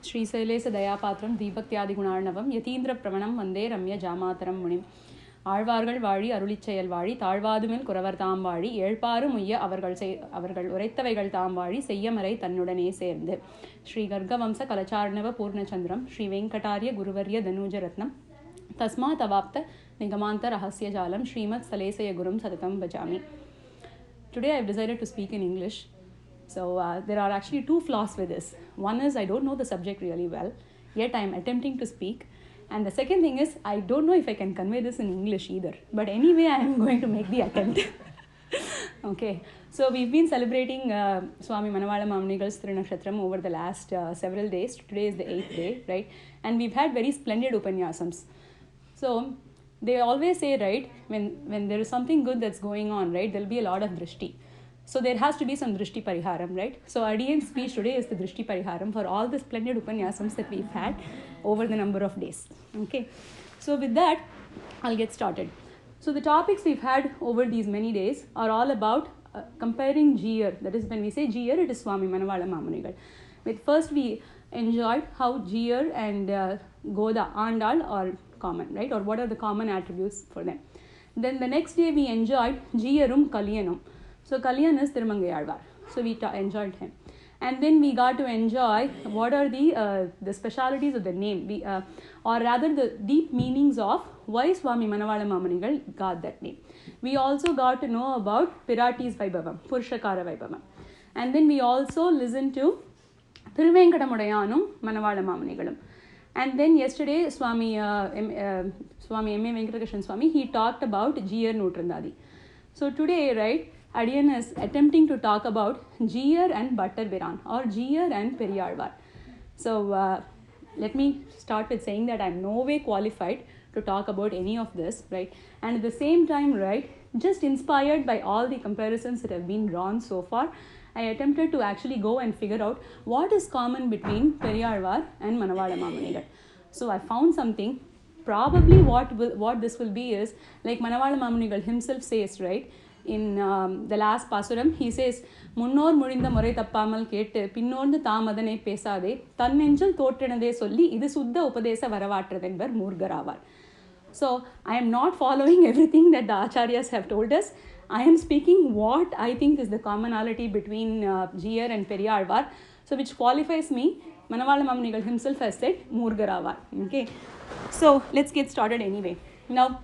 ஸ்ரீசைலேச தயாபாத்திரம் தீபக்தியாதி குணார்ணவம் யதீந்திர பிரமணம் வந்தே ரம்ய ஜாமாதரம் முனிம். ஆழ்வார்கள் வாழி அருளிச் செயல் வாழி தாழ்வாதுமென் குறவர் தாம் வாழி ஏழ்பாறு முய்ய அவர்கள் உரைத்தவைகள் தாம் வாழி செய்யமறை தன்னுடனே சேர்ந்து. ஸ்ரீ கர்கவம்ச கலச்சார்ணவ பூர்ணச்சந்திரம் ஸ்ரீ வெங்கடாரிய குருவர்ய தனூஜரத்னம் தஸ்மாத் அவாப்த நிகமாந்த ரகசிய ஜாலம் ஸ்ரீமத் சலேசய குரும் சததம் பஜாமி. Today I have decided to speak in English. So there are actually two flaws with this. One is I don't know the subject really well, yet I am attempting to speak. And the second thing is I don't know if I can convey this in English either. But anyway, I am going to make the attempt. Okay. So we've been celebrating Swami Manavaala Mamunigal's Thirunakshatram over the last several days. Today is the 8th day, right? And we've had very splendid Upanyasams. So they always say, right, when there is something good that's going on, right, there'll be a lot of drishti. So there has to be some drishti pariharam, right? So Adiyan's speech today is the drishti pariharam for all the splendid upanyasams that we've had over the number of days. Okay. So with that, I'll get started. So the topics we've had over these many days are all about comparing Jeeyar. That is, when we say Jeeyar, it is Swami Manavaala Mamunigal. With first we enjoyed how Jeeyar and Goda, Andal are common, right? Or what are the common attributes for them. Then the next day we enjoyed Jeeyarum Kalyanam. So Kalyan is Tirumangayalvar. So we enjoyed him. And then we got to enjoy what are the specialities of the name, or rather the deep meanings of why Swami Manavaala Mamunigal got that name. We also got to know about Pirati's Vaibhavam, Purushakara Vaibhavam. And then we also listened to Thiruvenkadamudayanum Manavaala Mamunigalum. And then yesterday Swami M.A. Venkatakrishnan Swami, he talked about Jeeyar Nootrandadi. So today, right, Adiyan is attempting to talk about Jeeyar and Bhattarbiran, or Jeeyar and Periyaazhvaar. So let me start with saying that I am no way qualified to talk about any of this, right? And at the same time, right, just inspired by all the comparisons that have been drawn so far, I attempted to actually go and figure out what is common between Periyaazhvaar and Manavaala Mamunigal. So I found something. Probably what this will be is, like Manavaala Mamunigal himself says, right? In the last Pasuram, he says, Munnor Murinda Murai Tappamal Kete, Pinnorndu Thamadane Pesade, Tannenjal Thotrinade Solli, Idu Suddha Upadesa Varavatradenvar Murgaravar. So I am not following everything that the Acharyas have told us. I am speaking what I think is the commonality between Jeeyar and Periyaazhvaar, so which qualifies me. Manavaala Mamunigal himself has said Murgaravar. Okay. So let's get started anyway. Now,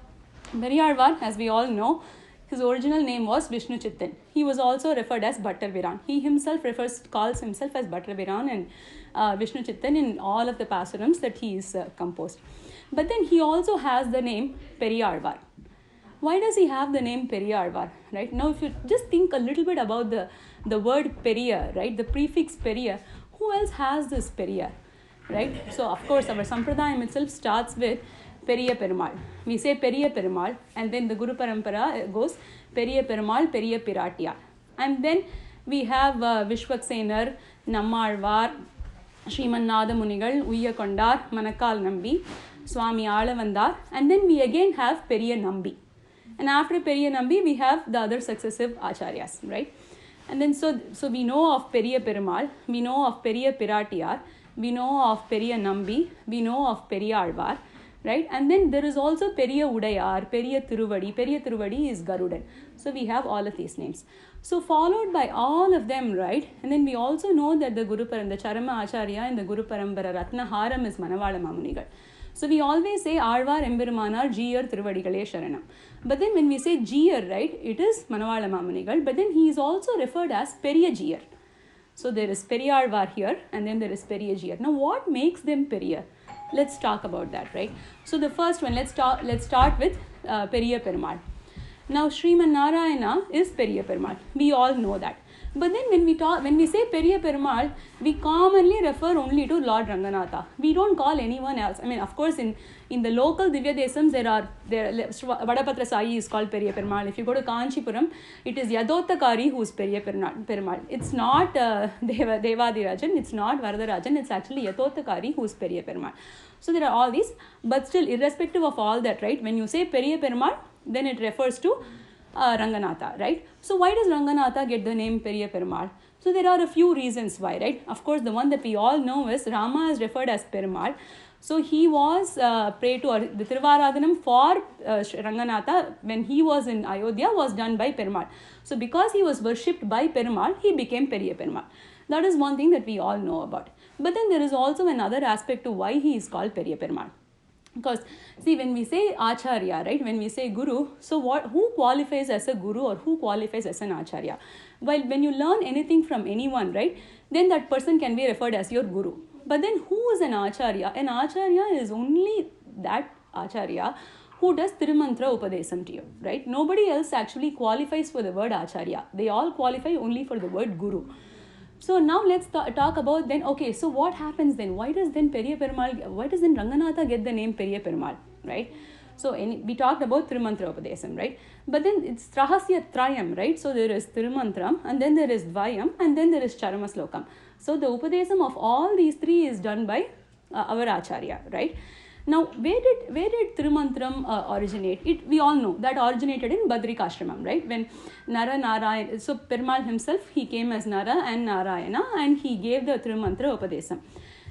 Periyaazhvaar, as we all know, his original name was Vishnu Chittan. He was also referred as Bhattarbiran. He himself calls himself as Bhattarbiran and Vishnu Chittan in all of the pasurams that he is composed. But then he also has the name Periyaazhvaar. Why does he have the name Periyaazhvaar? Right? Now, if you just think a little bit about the word Periya, right? The prefix Periya, who else has this Periya? Right? So, of course, our Sampradayam itself starts with Periya Perumal. We say Periya Perumal, and then the Guru Parampara goes Periya Perumal, Periya Piratiyar. And then we have Vishwaksenar, Nammalvar, Srimannada Munigal, Uyya Kondar, Manakal Nambi, Swami Alavandar, and then we again have Periya Nambi. And after Periya Nambi, we have the other successive Acharyas, right? And then so we know of Periya Perumal, we know of Periya Piratiyar, we know of Periya Nambi, we know of Periyaazhvaar. Right? And then there is also Periya Udayar, Periya Tiruvadi. Periya Tiruvadi is Garudan. So we have all of these names. So followed by all of them, right? And then we also know that the Charama Acharya and the Guru Parampara Ratna Haram is Manavaala Mamunigal. So we always say Alvar Embirmanar Jeeyar Tiruvadigale Sharanam. But then when we say Jeeyar, right, it is Manavaala Mamunigal. But then he is also referred as Periya Jeeyar. So there is Periyaazhvaar here, and then there is Periya Jeeyar. Now what makes them Periya? Let's talk about that, right? So the first one, let's start with Periya Perumal. Now Sriman Narayana is Periya Perumal. We all know that. But then when we say Periya Perumal, we commonly refer only to Lord Ranganatha. We don't call anyone else. I mean, of course, in the local Divya Desams, Vadapatra Sai is called Periya Perumal. If you go to Kanchipuram, it is Yadottakari who is Periya Perumal. It's not Devadirajan, it's not Varadarajan, it's actually Yadottakari who is Periya Perumal. So there are all these, but still, irrespective of all that, right, when you say Periya Perumal, then it refers to Ranganatha, right? So why does Ranganatha get the name Periya Perumal? So there are a few reasons why, right? Of course, the one that we all know is Rama is referred as Perumal. So he was prayed to, the Tiruvaradhanam for Ranganatha when he was in Ayodhya was done by Perumal. So because he was worshipped by Perumal, he became Periya Perumal. That is one thing that we all know about. But then there is also another aspect to why he is called Periya Perumal. Because see, when we say Acharya, right, when we say Guru, so who qualifies as a Guru or who qualifies as an Acharya? Well, when you learn anything from anyone, right, then that person can be referred as your Guru. But then who is an Acharya? An Acharya is only that Acharya who does Tirumantra Upadesam to you, right? Nobody else actually qualifies for the word Acharya. They all qualify only for the word Guru. So now let's talk about then, okay, so what happens then? Why does then Ranganatha get the name Periya Perumal, right? So we talked about Tirumantra Upadesam, right? But then it's Rahasya Trayam, right? So there is Tirumantram, and then there is Dvayam, and then there is Charamaslokam. So the Upadesam of all these three is done by our Acharya, right? Now, where did Tirumantram originate? We all know that originated in Badrikashramam, right? When Nara Narayana, so Perumal himself, he came as Nara and Narayana, and he gave the Tirumantra Upadesam.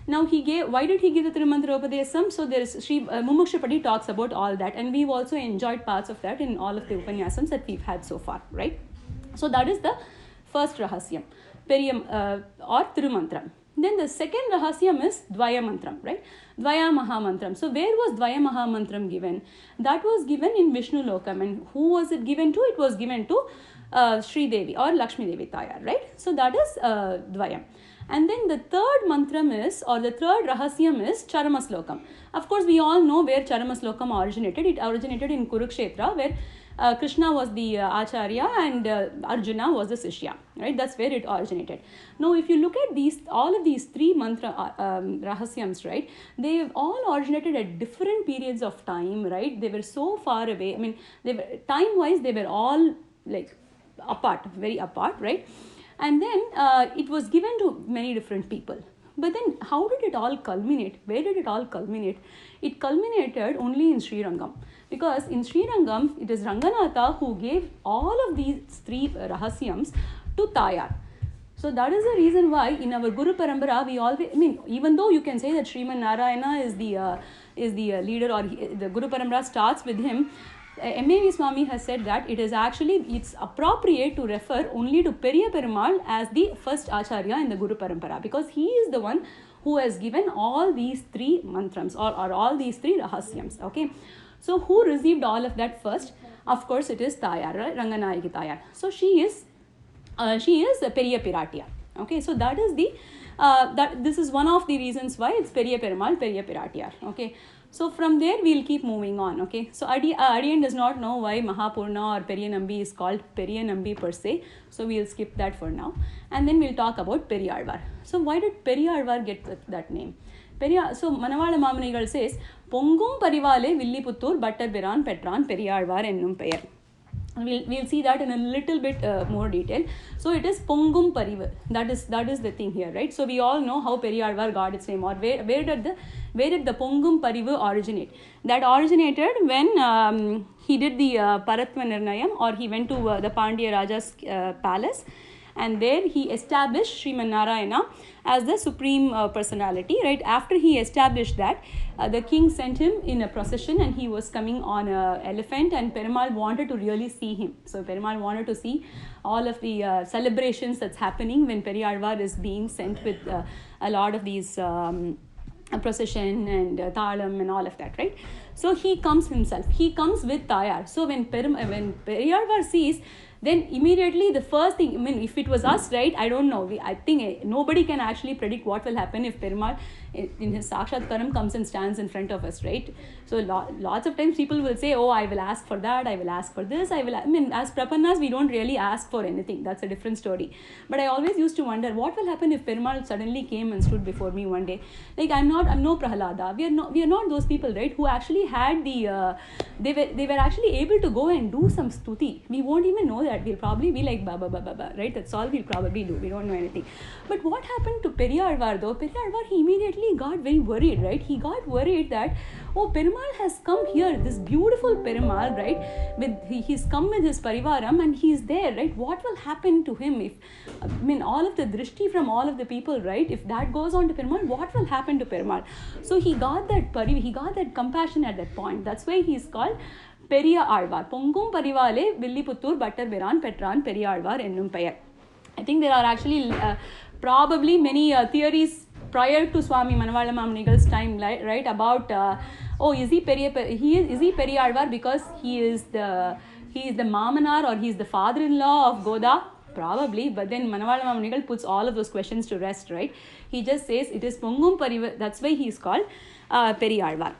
Now, why did he give the Tirumantra Upadesam? So there is Mumukshapati talks about all that, and we've also enjoyed parts of that in all of the Upanyasams that we've had so far, right? So that is the first Rahasyam, Periyam or Tirumantram. Then the second Rahasyam is Dvaya Mantram, right? Dvaya Mahamantram. So where was Dvaya Mahamantram given? That was given in Vishnu Lokam. And who was it given to? It was given to Sri Devi or Lakshmi Devi Tayar, right? So that is Dvayam. And then the third mantram is, or the third Rahasyam is Charamaslokam. Of course, we all know where Charamaslokam originated. It originated in Kurukshetra, where Krishna was the Acharya and Arjuna was the Sishya, right? That's where it originated. Now, if you look at all of these three mantra Rahasyams, right? They've all originated at different periods of time, right? They were so far away. I mean, time-wise, they were all like apart, very apart, right? And then it was given to many different people. But then how did it all culminate? Where did it all culminate? It culminated only in Srirangam. Because in Srirangam, it is Ranganatha who gave all of these three Rahasyams to Tayar. So that is the reason why in our Guru Parampara, we always, I mean, even though you can say that Sriman Narayana is the leader, or the Guru Parampara starts with him, M.A.V. Swami has said that it's appropriate to refer only to Periya Perumal as the first Acharya in the Guru Parampara, because he is the one who has given all these three mantrams or all these three Rahasyams, okay. So who received all of that first? Of course, it is Tayar, right? Ranganayaki Tayar. So she is Periya Piratiya, okay. So that is this is one of the reasons why it's Periya Perumal, Periya Piratiya, okay. So from there, we'll keep moving on, okay. So Adiyan does not know why Mahapurna or Periyanambi is called Periyanambi per se. So we'll skip that for now. And then we'll talk about Periyaazhvaar. So why did Periyaazhvaar get that name? So Manavaala Mamunigal says, Pongum Parivale Villiputtur Battarbiran Petran Periyaazhvaar ennum Peyar. We'll see that in a little bit more detail. So it is Pongum Parivu. That is the thing here, right? So we all know how Periyaazhvaar got its name, or where did the Pongum Parivu originate? That originated when he did the Paratva Nirnayam, or he went to the Pandya Raja's palace, and there he established Sriman Narayana as the supreme personality, right? After he established that, the king sent him in a procession, and he was coming on an elephant, and Perumal wanted to really see him. So Perumal wanted to see all of the celebrations that's happening when Periyaazhvaar is being sent with a lot of these procession and talam and all of that, right? So he comes himself. He comes with Tayar. So when Periyaazhvaar sees, then immediately the first thing, I mean, if it was us, right, I don't know. I think nobody can actually predict what will happen if Perumal in his Sakshatkaram comes and stands in front of us, right? So lots of times people will say, oh, I will ask for that, I will ask for this, I mean, as Prapannas, we don't really ask for anything. That's a different story. But I always used to wonder, what will happen if Perumal suddenly came and stood before me one day? Like, I'm no Prahalada. We are not those people, right, who actually had the, they were actually able to go and do some stuti. We won't even know that. We'll probably be like ba ba ba ba ba, right? That's all we'll probably do. We don't know anything. But what happened to Periyazhvaar though? Periyazhvaar, he immediately got very worried, right? He got worried that, oh, Perumal has come here, this beautiful Perumal, right? He's come with his Parivaram and he's there, right? What will happen to him if, all of the drishti from all of the people, right? If that goes on to Perumal, what will happen to Perumal? So he got that compassion at that point. That's why he's called Periyaazhvaar. Pongum Parivale, Villiputtur, Battar Biran, Petran, Periyaazhvaar, Ennum Payar. I think there are actually probably many theories prior to Swami Manavaala Mamunigal's time, right? About is he Periyaazhvaar because he is the Mamanar or he is the father-in-law of Goda? Probably, but then Manavaala Mamunigal puts all of those questions to rest, right? He just says it is Pongum Pariva. That's why he is called Periyaazhvaar.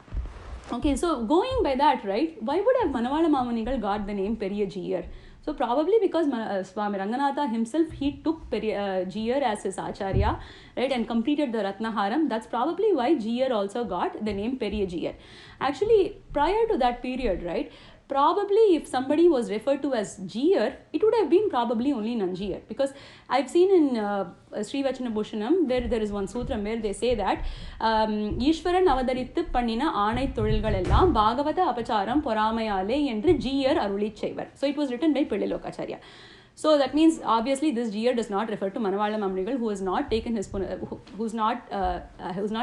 Okay, so going by that, right? Why would have Manavaala Mamunigal got the name Periya? So probably because Swami Ranganatha himself, he took Jeeyar as his acharya, right, and completed the Ratnaharam. That's probably why Jeeyar also got the name Periya. Actually, prior to that period, right, probably if somebody was referred to as Jeeyar, it would have been probably only Nanjiyar. Because I've seen in Sri Vachana Bhushanam, where there is one sutram where they say that Ishwaran avadarittu pannina aanai tholilgal ellam Bhagavata apacharam poramayale endru Jeeyar aruli cheivar. So it was written by Pillilokacharya. So that means obviously this Jeeyar does not refer to Manavaala Mamunigal, who has not taken his who's not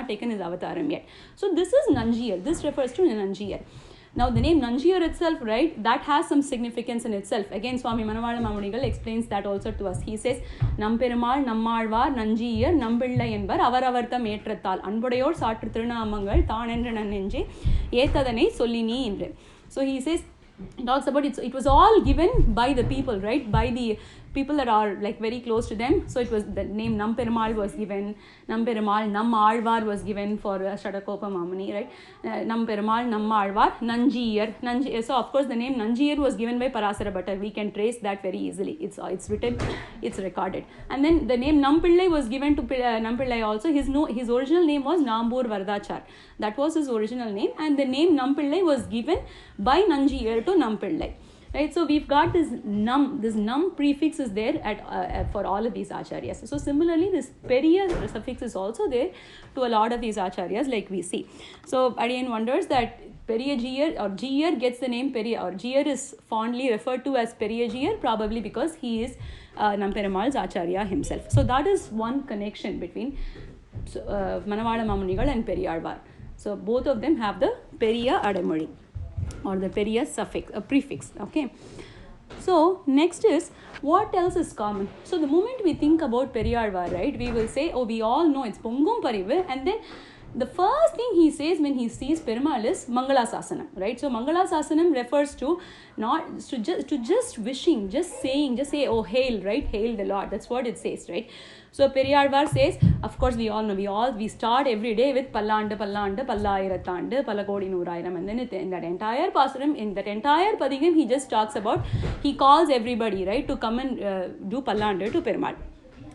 taken his avataram yet. So this is Nanjiyar. This refers to Nanjiyar. Now the name Nanjiyar itself, right, that has some significance in itself. Again, Swami Manavaala Mamunigal explains that also to us. He says, Namperumal, Nammalvar, Nanjiyar, Nambillai enbar, Avaravartham Etrattal, Anbudayor, Satru Thirunamangal, Thanendra Nannenje, Ethadanai Sollini Endre. So he says, talks about it was all given by the people, right, by the people that are like very close to them. So it was the name Namperumal was given, Nammalvar was given for Shadakopa Mamuni, right? Namperumal, Nammalvar, Nanjiyar. So of course the name Nanjiyar was given by Parasara Bhattar. We can trace that very easily. It's written, it's recorded. And then the name Nampillai was given to Nampillai also. His original name was Nambur Vardachar. That was his original name, and the name Nampillai was given by Nanjiyar to Nampillai. Right, so we've got this num prefix is there for all of these acharyas. So similarly, this Periya suffix is also there to a lot of these acharyas, like we see. So Adiyan wonders that Periya Jeeyar or Jeeyar gets the name Periya, or Jeeyar is fondly referred to as Periya Jeeyar, probably because he is Namperumal's acharya himself. So that is one connection between Manavaala Mamunigal and Periyaazhvaar. So both of them have the Periya Adamuri, or the Periya suffix, a prefix. Okay. So next is, what else is common? So the moment we think about Periyaazhvaar, right, we will say, oh, we all know it's Pongum Parivu, and then the first thing he says when he sees Perumal is Mangala Sasanam, right? So Mangala Sasanam refers to not to just wishing, just say, oh, hail, right? Hail the Lord. That's what it says, right? So Periyaazhvaar says, of course we all know, we start every day with Pallandu, Pallayirattandu, Palakodi Nooraayiram, and then in that entire Pasuram, in that entire Padigam, he just talks about, he calls everybody, right, to come and do Pallandu to Perumal.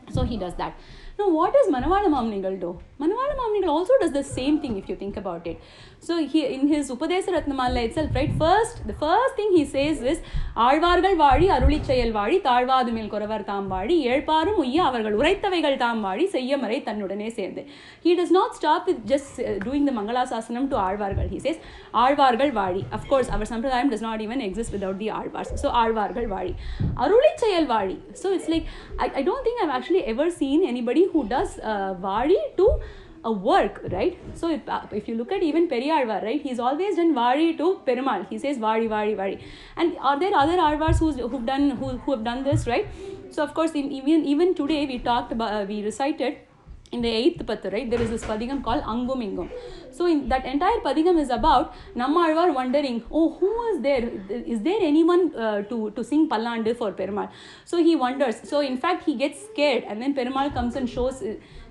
So he does that. Now, what does Manavaala Mamunigal do? Manavaala Mamunigal also does the same thing if you think about it. So he, in his Upadesa Ratnamala itself, right, the first thing he says is, Aalvargal Vadi, Arulichayal Vadi, Thalvadumil Koravar Tham Vadi, Yelparum Uyya Avargal Uraithavegal Tham Vadi, Seyyamarai Thannudane Serde. He does not stop with just doing the Mangala Sasanam to Aalvargal. He says, Aalvargal Vadi. Of course, our Sampradayam does not even exist without the Aalvars. So, Aalvargal Vadi. Arulichayal Vadi. So, it's like, I don't think I've actually ever seen anybody who does Vadi to a work, right? So if you look at even Periyaazhvaar, right, he's always done Vadi to Perumal. He says Vadi. And are there other Aalvars who have done this, right? So of course, even today we recited in the 8th Pathu, right, there is this Padigam called Angum Ingum. So in that entire Padigam is about Nammalvar wondering, oh, who is there? Is there anyone to sing Pallandu for Perumal? So he wonders. So in fact, he gets scared, and then Perumal comes and shows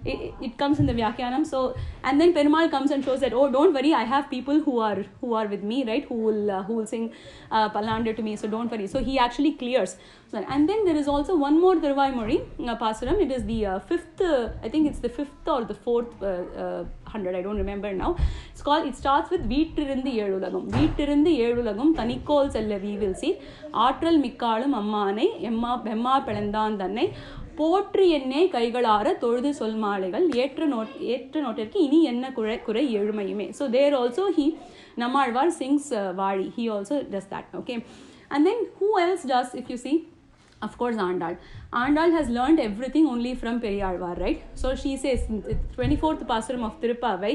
it comes in the Vyakyanam. So, and then Perumal comes and shows that, oh, don't worry, I have people who are with me, right, who will sing Pallandu to me, so don't worry. So he actually clears. So, and then there is also one more Thiruvaimozhi Pasuram. It is the fifth, I think it's the fifth or the fourth 100, I don't remember now. It starts with Veettirindi Ezhulagum. Veettirindi Ezhulagum Tanikol Sella we will see. Aatral Mikkalum Ammanai Emma Pelandan Thanai போற்றி என்னே கைகளார தொழுது சொல் மாலைகள் ஏற்ற நோட்டிற்கு இனி என்ன குறை எழுமையுமே. So there also Nammalvar sings Vali. He also does that. Okay. And then who else does, if you see? Of course, Andal. Andal has learned everything only from Periyaazhvaar, right? So she says, 24th Pasuram of Tirupavai,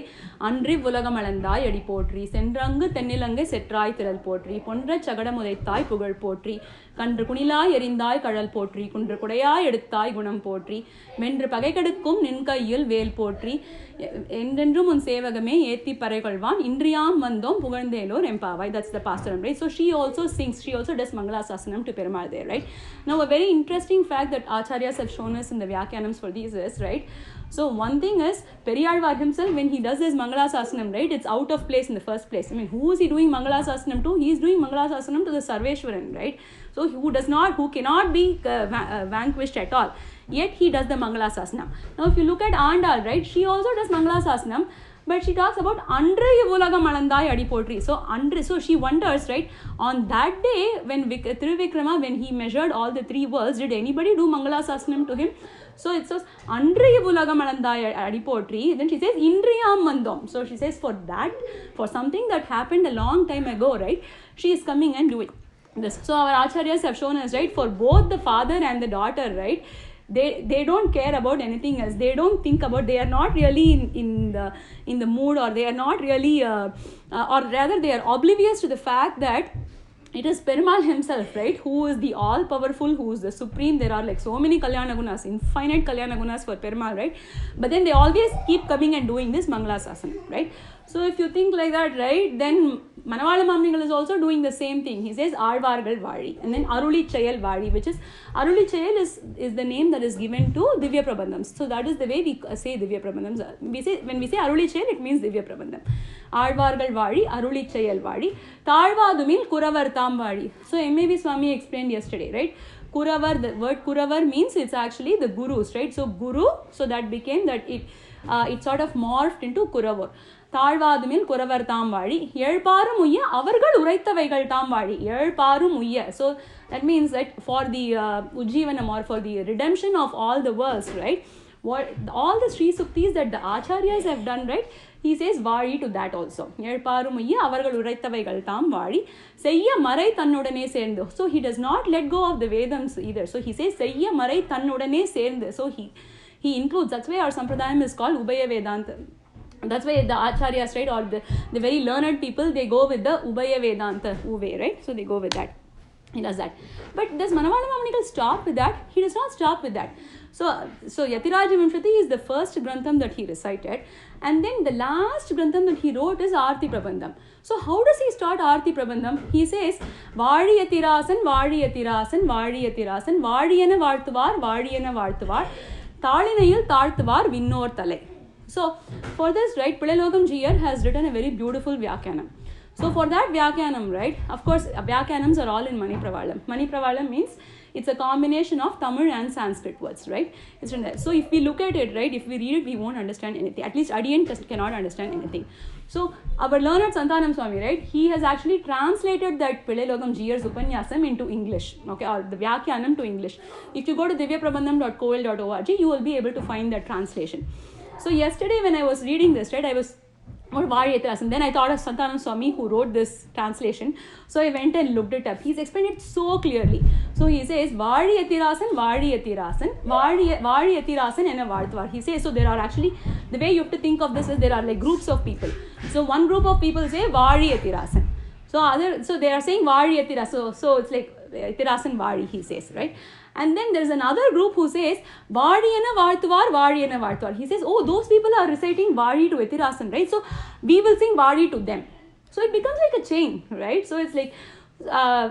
Andri Vulagamalandai Adi Potri, Sendrangu Tenilangai Setrai Thiral Potri, Pondra Chagadamudaithai Pugal Potri, Kandru Kunilai Erindai Kadal Potri, Kundru Kudayai Eduthai Gunam Potri, Mendru Pagaikadukkum Ninkayil Veil Potri, Endendrum un Sevagame Ethi Parekalvan, Indriyam Vandom Pugandelor Empavai. That's the Pasuram, right? So she also sings, she also does Mangala Sasanam to Perumal there, right? Now a very interesting fact that Acharyas have shown us in the Vyakyanams for these is, right? So one thing is, Periyaazhvaar himself, when he does his Mangala Sasanam, right, it's out of place in the first place. I mean, who is he doing Mangala Sasanam to? He is doing Mangala Sasanam to the Sarveshwaran, right? So who cannot be vanquished at all. Yet he does the Mangala Sasanam. Now if you look at Andal, right, she also does Mangala Sasanam, but she talks about Andrai Vulagam Alandai Adi Potri. So she wonders, right, on that day when Thiruvikrama, when he measured all the three worlds, did anybody do Mangala Sasanam to him? So it says Andrai Vulagam Alandai Adi Potri. Then she says Indriyam Mandom. So she says for something that happened a long time ago, right, she is coming and doing this. So our Acharyas have shown us, right, for both the father and the daughter, right, they don't care about anything else. They don't think about, they are not really in the mood, or they are not really or rather they are oblivious to the fact that it is Perumal himself, right, who is the all-powerful, who is the supreme. There are like so many Kalyana Gunas, infinite Kalyana Gunas for Perumal, right? But then they always keep coming and doing this Mangala Sasana, right? So if you think like that, right, then Manavaala Mamunigal is also doing the same thing. He says Aalvargal Vali, and then Arulichayal Vali, which is Arulichayal is the name that is given to Divya Prabandhams. So that is the way we say Divya Prabandhams. When we say Arulichayal, it means Divya Prabandham. Aalvargal Vali, Arulichayal Vali, Taalvadumil Kuravartam Vali. So M.A.V. Swami explained yesterday, right? Kuravar, the word Kuravar means it's actually the gurus, right? So Guru, so that became that it sort of morphed into Kuravar. தாழ்வாதுமில் குறவர் தாம் வாழி ஏழ்பாரும் உய்ய அவர்கள் உரைத்தவைகள் தாம் வாழி ஏழ்பாரும் உய்ய. So that means that for the Ujjivanam, or for the redemption of all the worlds, right, all the Sri Suktis that the Acharyas have done, right, he says Vali to that also. ஏழ்பாரும் உய்ய அவர்கள் உரைத்தவைகள் தாம் வாழி செய்ய மறை தன்னுடனே சேர்ந்து. So he does not let go of the Vedams either. So he says செய்ய மறை தன்னுடனே சேர்ந்து. So he includes, that's why our Sampradayam is called Ubaya Vedanta. That's why the Acharyas, right, or the very learned people, they go with the Ubaya Vedanta, Uve, right? So they go with that. He does that. But does Manavaala Mamunigal stop with that? He does not stop with that. So Yatiraj Vimshati is the first Grantham that he recited. And then the last Grantham that he wrote is Arti Prabandham. So how does he start Arti Prabandham? He says, Vali Yatirasan, Vali Yatirasan, Vali Yatirasan, Valiyana Varthuvar, Valiyana Varthuvar, Thalinayil Tarthuvar, Vinnor Thalai. So for this, right, Pillai Jeeyar has written a very beautiful Vyakyanam. So for that Vyakyanam, right, of course, Vyakyanams are all in Mani Pravalam. Mani Pravalam means it's a combination of Tamil and Sanskrit words, right? It's in there. So if we look at it, right, if we read it, we won't understand anything. At least Adiyan cannot understand anything. So our learned Santanam Swami, right, he has actually translated that Pillai Jeeyar's Upanyasam into English, okay, or the Vyakyanam to English. If you go to divyaprabandham.coil.org, you will be able to find that translation. So yesterday when I was reading this, right, I was and then I thought of Santanam Swami who wrote this translation. So I went and looked it up. He's explained it so clearly. So he says, Vali Yatirasan, Vali Yatirasan, Vali Yatirasan and a Vartvar. He says, so there are actually, the way you have to think of this is there are like groups of people. So one group of people say Vali Yatirasan. So they are saying Vali Yatirasan. So it's like Yatirasan Vali, he says, right? And then there's another group who says, Vadiyana Varthuvar, Vadiyana Varthuvar. He says, oh, those people are reciting Vadi to Yatirasan, right? So we will sing Vadi to them. So it becomes like a chain, right? So it's like,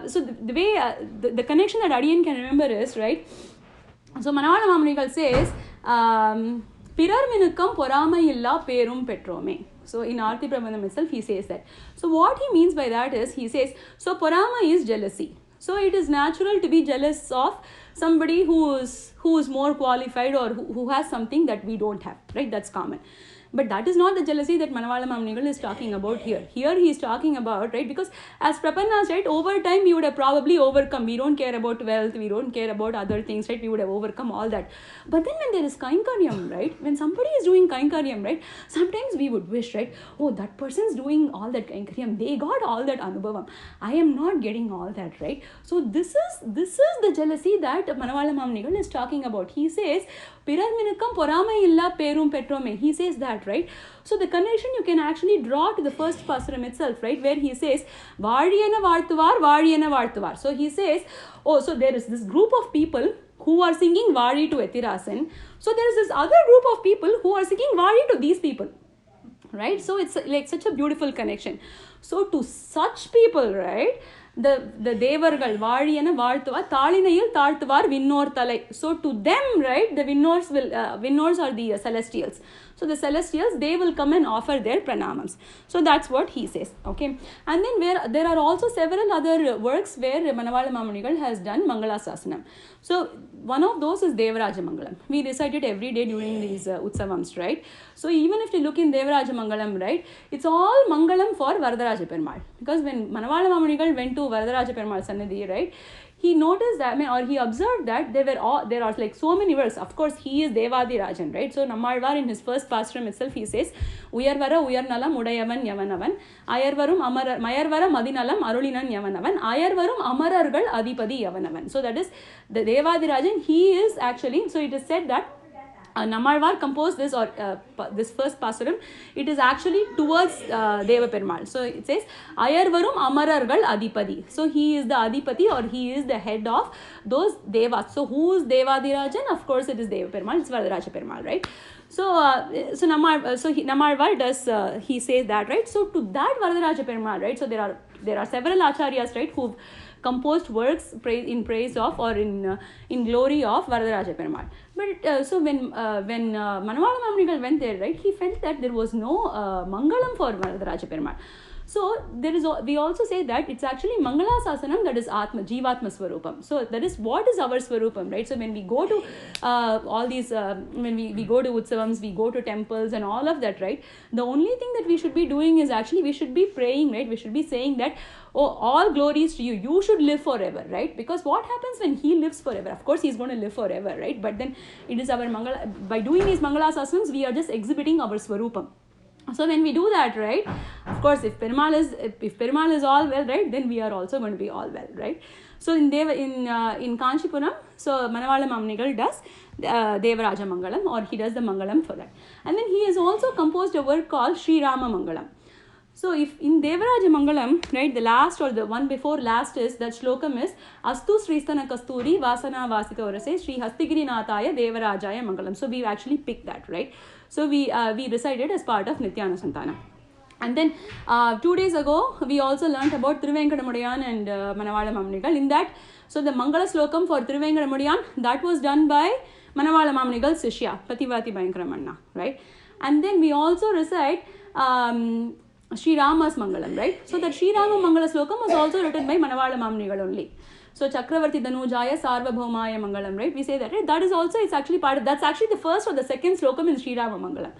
so the way, the connection that Adiyan can remember is, right? So Manavaala Mamunigal says, Pirar minukam poramayilla perum petrome. So in Arti Prabandham itself he says that. So what he means by that is, he says, so porama is jealousy. So it is natural to be jealous of somebody who is more qualified or who has something that we don't have, right? That's common. But that is not the jealousy that Manavaala Mamunigal is talking about here. Here he is talking about, right, because as Prapannas, right, over time we would have probably overcome. We don't care about wealth, we don't care about other things, right? We would have overcome all that. But then when there is Kainkaryam, right, when somebody is doing Kainkaryam, right, sometimes we would wish, right, oh, that person is doing all that Kainkaryam, they got all that Anubhavam. I am not getting all that, right? So this is the jealousy that Manavaala Mamunigal is talking about. He says, Pirar minukam poramai illa perum petrome. He says that, right? So the connection you can actually draw to the first pasuram itself, right? Where he says, Vaadiyena vaarthuvar, Vaadiyena vaarthuvar. So he says, oh, so there is this group of people who are singing Vaadi to Ethirasan. So there is this other group of people who are singing Vaadi to these people, right? So it's like such a beautiful connection. So to such people, right, the Devargal, Vaadiyena vaarthuvar, Thalinayil thaarthuvar vinnor thalai. So to them, right, the winnors are the celestials. So the celestials, they will come and offer their pranamams. So that's what he says, okay. And then there are also several other works where Manavaala Mamunigal has done Mangala Sasanam. So one of those is Devaraja Mangalam. We recite it every day during these Utsavams, right? So even if you look in Devaraja Mangalam, right, it's all Mangalam for Varadaraja Perumal. Because when Manavaala Mamunigal went to Varadaraja Perumal Sannidhi, right, he noticed that, or he observed that there are like so many words. Of course, he is Devadi Rajan, right? So Nammalvar in his first pasuram itself, he says, Uyarvara Uyarnalam Udayavan Yavanavan, Mayarvara Madinalam Arulinan Yavanavan, Ayarvarum Amarargal Adipadi Yavanavan. So that is the Devadi Rajan. He is actually, so it is said that Nammalvar composed this this first pasuram. It is actually towards Deva Perumal. So it says Ayarvarum Amarargal Adipadi. So he is the Adipati, or he is the head of those Devas. So who is Devadirajan? Of course it is Deva Perumal. It's Varadaraja Perumal, right? So Nammalvar does he says that, right? So to that Varadaraja Perumal, right? So there are several acharyas, right, who've composed works in praise of or in glory of Varadaraja Perumal. But so when Manavaala Mamunigal went there, right, he felt that there was no Mangalam for Varadaraja Perumal. So we also say that it's actually Mangala Sasanam, that is Atma, Jeevatma Swarupam. So that is what is our Swarupam, right? So when we go to all these, when we go to Utsavams, we go to temples and all of that, right? The only thing that we should be doing is actually we should be praying, right? We should be saying that, oh, all glories to you. You should live forever, right? Because what happens when he lives forever? Of course, he's going to live forever, right? But then it is our Mangala. By doing these Mangala Sasanams, we are just exhibiting our Swarupam. So when we do that, right, of course, if Perumal is all well, right, then we are also going to be all well, right? So in Kanchipuram, so Manavaala Mamunigal does Devaraja Mangalam, or he does the Mangalam for that. And then he has also composed a work called Sri Rama Mangalam. So if in Devaraja Mangalam, right, the last or the one before last is, that shlokam is Astu Sristana Kasturi Vasana Vasito Rase Sri Hastigiri Nathaya Devarajaya Mangalam. So we've actually picked that, right? So we recited as part of Nityanusantana. And then 2 days ago, we also learnt about Thiruvenkadamudiyan and Manavaala Mamunigal. In that, so the Mangala Slokam for Thiruvenkadamudiyan, that was done by Manavaala Mamunigal Sishya, Pativati Bhayankaramanna, right? And then we also recite Sri Rama's Mangalam, right? So that Sri Rama Mangala Slokam was also written by Manavaala Mamunigal only. So Chakravarti Dhanujaya Sarvabhaumaya Mangalam, right? We say that, right? That is also, it's actually part of, that's actually the first or the second slokam in Sri Rama Mangalam.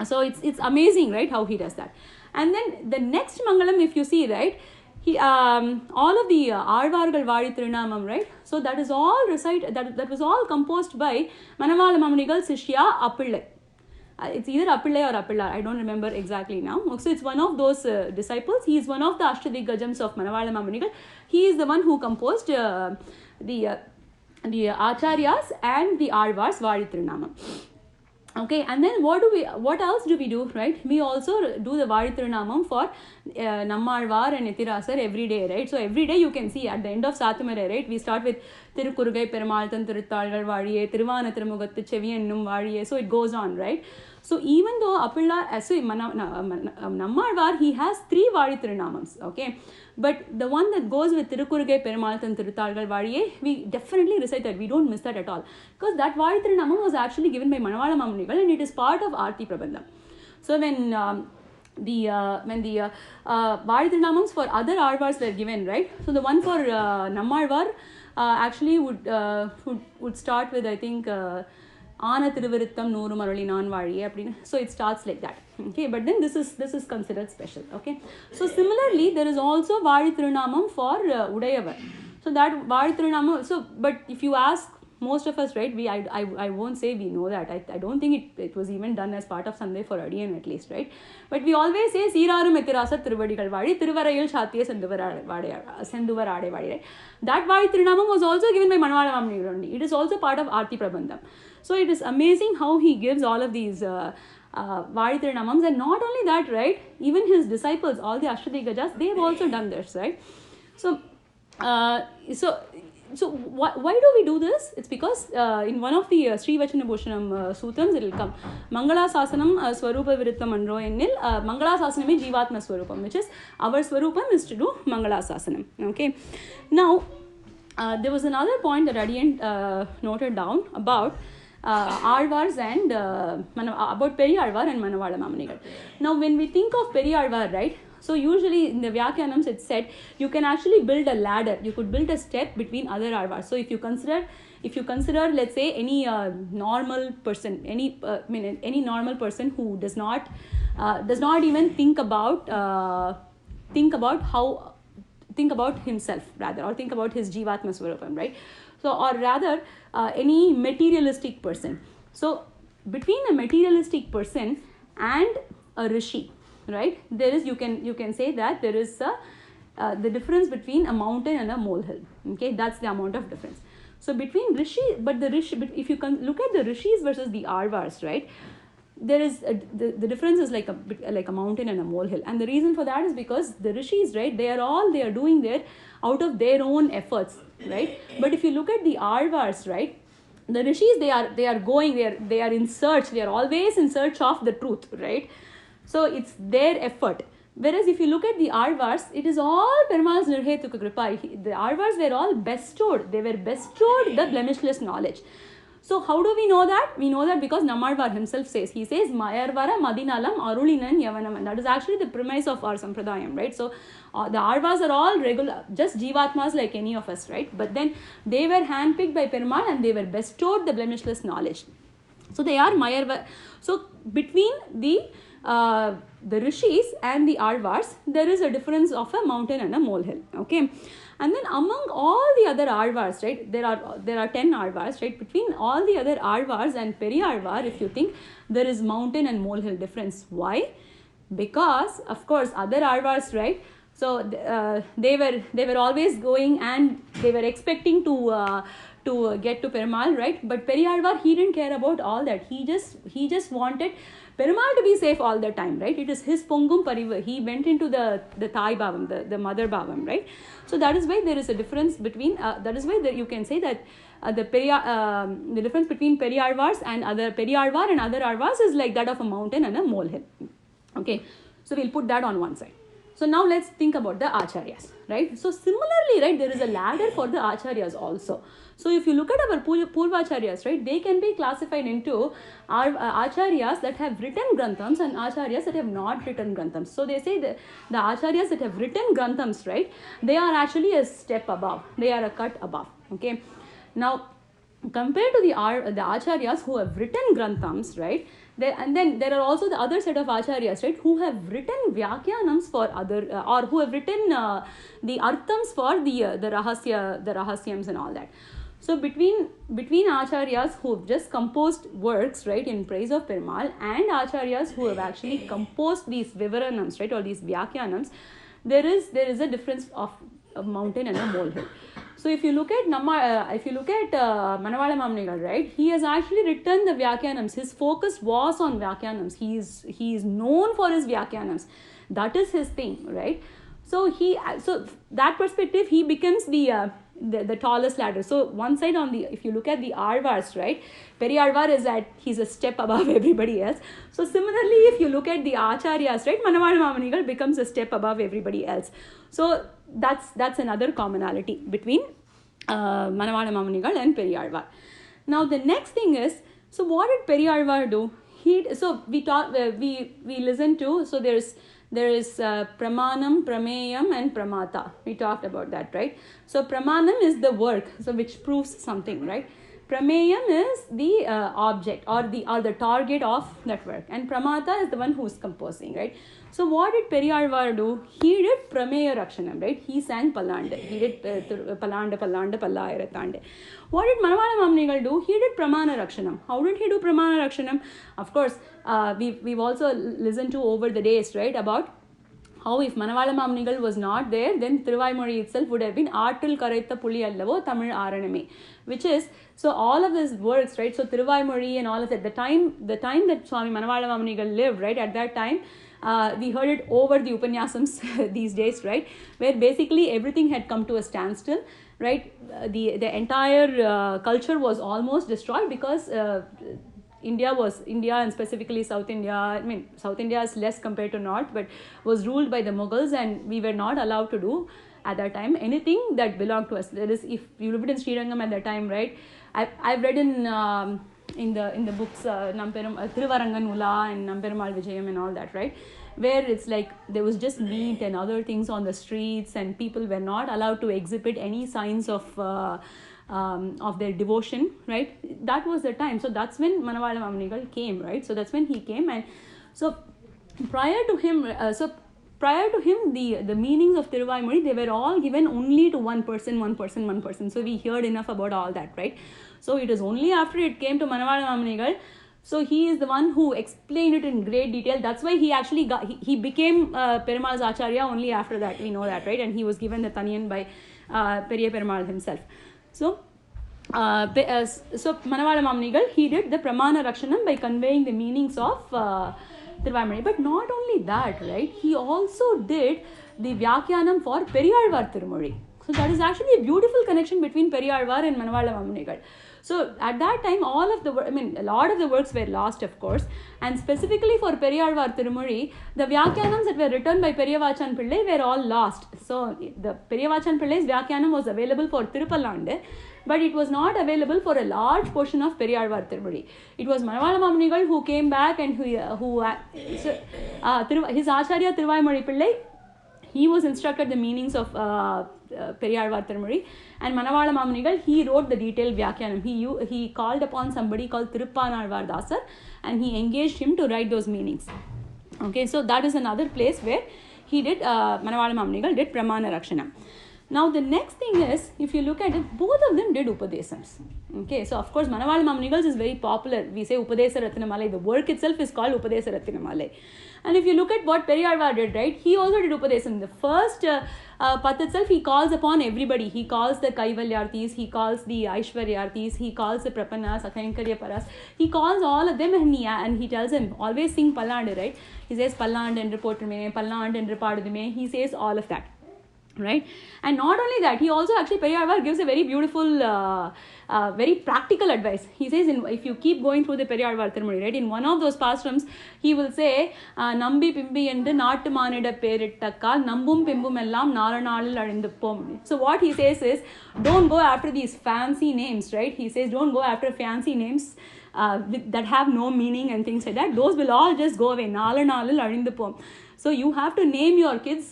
So it's amazing, right, how he does that. And then the next Mangalam, if you see, right, he all of the Alvargal Vaadi Tirunamam, right? So that is all that was all composed by Manavaala Mamunigal Sishya Appillai. It's either Appillai or Appillar, I don't remember exactly now. So it's one of those disciples. He is one of the Ashtadiggajams of Manavaala Mamunigal. He is the one who composed the Acharyas and the Alvars Vaadi Tirunamam. Okay, and then what else do we do, right? We also do the Vaadi Tirunamam for Nammalvar and Ethirasar every day, right? So every day you can see at the end of Sathamare, right? We start with Tirukurugai Perumalthan Tiruthalgal Vaadiye, Tiruvana Tirumugattu Cheviyennum Vaadiye. So it goes on, right? So even though Nammalvar, he has 3 Vadi Tirunamams, okay, but the one that goes with Tirukurugai Perumal and Tiruthalgal Vadiye, we definitely recite that. We don't miss that at all, because that Vadi Tirunamam was actually given by Manavaala Mamunigal, and it is part of Aarti Prabandham. So when the Vadi Tirunamams for other Alvars were given, right? So the one for Nammalvar actually would start with, I think, Ana Thiruviruttam Nooru Maruli Naan Vazhiye. So it starts like that. Okay, but then this is considered special. Okay, so similarly there is also Vadi Tirunamam for Udayavar. So that Vadi Tirunamam. So but if you ask most of us, right, I won't say we know that. I don't think it was even done as part of Sunday for Adiyan at least, right? But we always say Jeeyarum Etirasa Tiruvadigal Vadi Tiruvarayil Shathiya Senduvar Ade Vadi, right? That Vadi Tirunamam was also given by Manavaala Mamunigal only. It is also part of Aarti Prabandham. So it is amazing how he gives all of these Vadi Tirunamams, and not only that, right? Even his disciples, all the Ashtadigajas, they have also done this, right? So why do we do this? It's because in one of the Sri Vachana Bhushanam Sutrams, it will come Mangala Sasanam Swarupa Virittam Andro Ennil Mangala Sasanam is Jivatma Swarupam, which is our Swarupam is to do Mangala Sasanam. Okay. Now, there was another point that Adiyan noted down about Alvars and about Periyaazhvaar and Manavaala Mamunigal. Now, when we think of Periyaazhvaar, right? So usually in the Vyakyanams it's said you can actually build a ladder. You could build a step between other Alvars. So if you consider, let's say, any normal person, any normal person who does not even think about himself rather, or think about his Jivatma Swarupam, right? So or rather any materialistic person. So between a materialistic person and a rishi, right, there is, you can say that there is the difference between a mountain and a molehill. Okay, that's the amount of difference. So between rishi, but if you can look at the rishis versus the Alvars, right, there is the difference is like a mountain and a molehill, and the reason for that is because the rishis, right, they are doing there out of their own efforts, right? But if you look at the Alvars, right, the rishis, they are in search, they are always in search of the truth, right? So it's their effort. Whereas if you look at the Alvars, it is all Perumal's Nirhetuka Kripa. The Alvars were all bestowed. They were bestowed the blemishless knowledge. So how do we know that? We know that because Nammalvar himself says. He says, Mayarvara Madinalam Arulinan Yavanam. And that is actually the premise of our Sampradayam, right? So the Alvars are all regular, just Jivatmas like any of us, right? But then they were handpicked by Perumal and they were bestowed the blemishless knowledge. So they are Mayarvara. So between the rishis and the Alvars, there is a difference of a mountain and a molehill. Okay, and then among all the other Alvars, right, there are 10 Alvars, right? Between all the other Alvars and Periyaazhvaar, if you think, there is mountain and molehill difference. Why? Because of course other Alvars, right? So they were always going and they were expecting to get to Perumal, right? But Periyaazhvaar, he didn't care about all that. He just wanted Perumal to be safe all the time, right? It is his Pongum Pariva. He went into the Thai Bhavam, the mother Bhavam, right? So that is why there is a difference between, that is why you can say that the difference between Periyaazhvaars and other Periyaazhvaar and other Alvars is like that of a mountain and a molehill. Okay, so we'll put that on one side. So now let's think about the Acharyas, right? So similarly, right, there is a ladder for the Acharyas also. So if you look at our Purvacharyas, right, they can be classified into Acharyas that have written Granthams and Acharyas that have not written Granthams. So they say that the Acharyas that have written Granthams, right, they are actually a step above. They are a cut above. Okay. Now, compared to the Acharyas who have written Granthams, right, and then there are also the other set of Acharyas, right, who have written Vyakyanams for other, or who have written the Arthams for the Rahasyams and all that. So between Acharyas who have just composed works, right, in praise of Perumal, and Acharyas who have actually composed these Vivaranams, right, or these Vyakyanams, there is a difference of a mountain and a molehill. So if you look at Manavaala Mamunigal, right, he has actually written the Vyakyanams. His focus was on Vyakyanams. He is known for his Vyakyanams. That is his thing, right? So that perspective, he becomes the the tallest ladder. So one side if you look at the Alvars, right, Periyaazhvaar he's a step above everybody else. So similarly, if you look at the Acharyas, right, Manavaala Mamunigal becomes a step above everybody else. So that's another commonality between Manavaala Mamunigal and Periyaazhvaar. Now the next thing is, so what did Periyaazhvaar do? So we listen to, so there is Pramanam, Prameyam and Pramata. We talked about that, right? So Pramanam is the work, so which proves something, right? Prameyam is the object or the target of that work, and Pramata is the one who is composing, right? So what did Periyaazhvaar do? He did Prameya Rakshanam, right? He sang Pallanda. He did Pallanda Pallayarathande. What did Manavaala Mamunigal do? He did Pramana Rakshanam. How did he do Pramana Rakshanam? Of course, we've also listened to over the days, right, about how if Manavaala Mamunigal was not there, then Thiruvaimozhi itself would have been Aattal Karaitha Puli Allavo Tamil Araname, which is, so all of these works, right, so Thiruvaimozhi and all of that, the time that Swami Manavaala Mamunigal lived, right, at that time, we heard it over the Upanyasams these days, right, where basically everything had come to a standstill, right, the entire culture was almost destroyed because India and specifically South India, I mean South India is less compared to North, but was ruled by the Mughals, and we were not allowed to do at that time anything that belonged to us. That is, if you lived in Srirangam at that time, right, I've read in the books Thiruvaranganula and Namperumal Vijayam and all that, right, where it's like there was just meat and other things on the streets, and people were not allowed to exhibit any signs of their devotion, right? That was the time. So that's when Manavaala Mamunigal came, right? So that's when he came, and so prior to him, the meanings of Thiruvaimozhi, they were all given only to one person. So we heard enough about all that, right? So it is only after it came to Manavaala Mamunigal, so he is the one who explained it in great detail. That's why he actually he became Perumal's Acharya only after that. We know that, right? And he was given the Taniyan by Periya Perumal himself. So Manavaala Mamunigal, he did the Pramana Rakshanam by conveying the meanings of Thiruvaimozhi. But not only that, right, he also did the Vyakyanam for Periyaazhvaar Tirumozhi. So that is actually a beautiful connection between Periyaazhvaar and Manavaala Mamunigal. So at that time, a lot of the works were lost, of course, and specifically for Periyaazhvaar Tirumozhi, the Vyakyanams that were written by Periyavachan Pillai were all lost. So the Periyavachan Pillai's Vyakyanam was available for Tirupallande, but it was not available for a large portion of Periyaazhvaar Tirumozhi. It was Manavaala Mamunigal who came back and his Acharya Thiruvaimozhi Pillai, he was instructed the meanings of Periyaazhvaar Tirumozhi, and Manavaala Mamunigal, he wrote the detailed Vyakyanam. He called upon somebody called Tiruppanalvar Dasar, and he engaged him to write those meanings. Okay, so that is another place where he did, Manavaala Mamunigal did Pramana Rakshanam. Now the next thing is, if you look at it, both of them did Upadesams. Okay, so of course Manavaala Mamunigal is very popular. We say Upadesa Ratnamalai. The work itself is called Upadesa Ratnamalai. And if you look at what Periyaazhvaar did, right, he also did Upadesam. The first path itself, he calls upon everybody. He calls the Kaivalyarthis, he calls the Aishwaryarthis, he calls the Prapanas, Akhayankarya Paras. He calls all of them, and he tells them, always sing Pallanda, right? He says Palland and Reportume, Palland and Repadume. He says all of that. Right, and not only that, he also actually Periyaazhvaar gives a very beautiful, very practical advice. He says, if you keep going through the Periyaazhvaar Tirumozhi, right, in one of those pastrums, he will say, Nambi Pimbi endu Naattu Maanida Perittakkal Nambum Pimbum Ellam Naranalil Arindu Pom. So what he says is, don't go after these fancy names, right? He says, don't go after fancy names that have no meaning and things like that. Those will all just go away. Naranalil Arindu Pom. So you have to name your kids,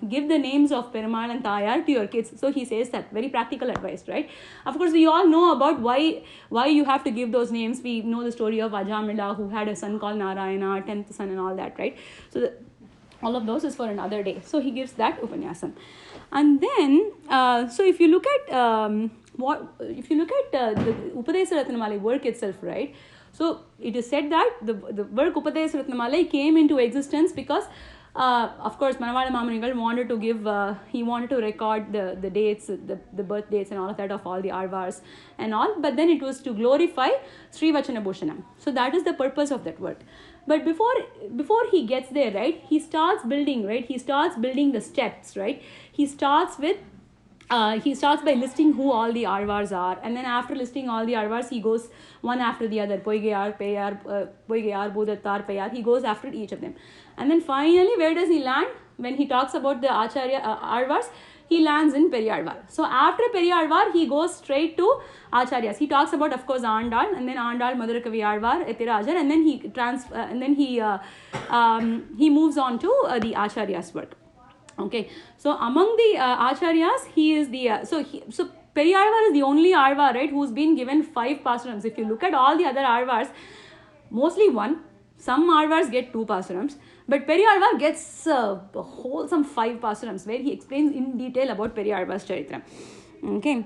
give the names of Perumal and Tayar to your kids. So he says that, very practical advice, right? Of course, we all know about why you have to give those names. We know the story of Ajamila, who had a son called Narayana, 10th son and all that, right? So all of those is for another day. So he gives that Upanyasam. And then, so if you look at the Upadesa Ratnamalai work itself, right? So it is said that the work Upadesa Ratnamalai came into existence because, of course, Manavaala Mamunigal wanted to give, he wanted to record the dates, the birth dates and all of that of all the Alvars and all, but then it was to glorify Sri Vachana Bhushanam. So that is the purpose of that work. But before he gets there, right, he starts building, right, he starts building the steps, right. He starts with he starts by listing who all the Alvars are, and then after listing all the Alvars, he goes one after the other. Poigayar, Bhudattar, Payar. He goes after each of them. And then finally, where does he land? When he talks about the Acharya Alvars, he lands in Periyaazhvaar. So after Periyaazhvaar, he goes straight to Acharyas. He talks about, of course, Andal, and then Andal, Madurakavi Alvar, Ethirajar, and then he moves on to the Acharyas work. Okay, so among the Acharyas, he is the so Periyaazhvaar is the only Alvar, right, who's been given 5 pasurams. If you look at all the other Alvars, mostly 1. Some Alvars get 2 pasurams, but Periyaazhvaar gets wholesome 5 pasurams where he explains in detail about Periyaazhvaar's Charitra. Okay,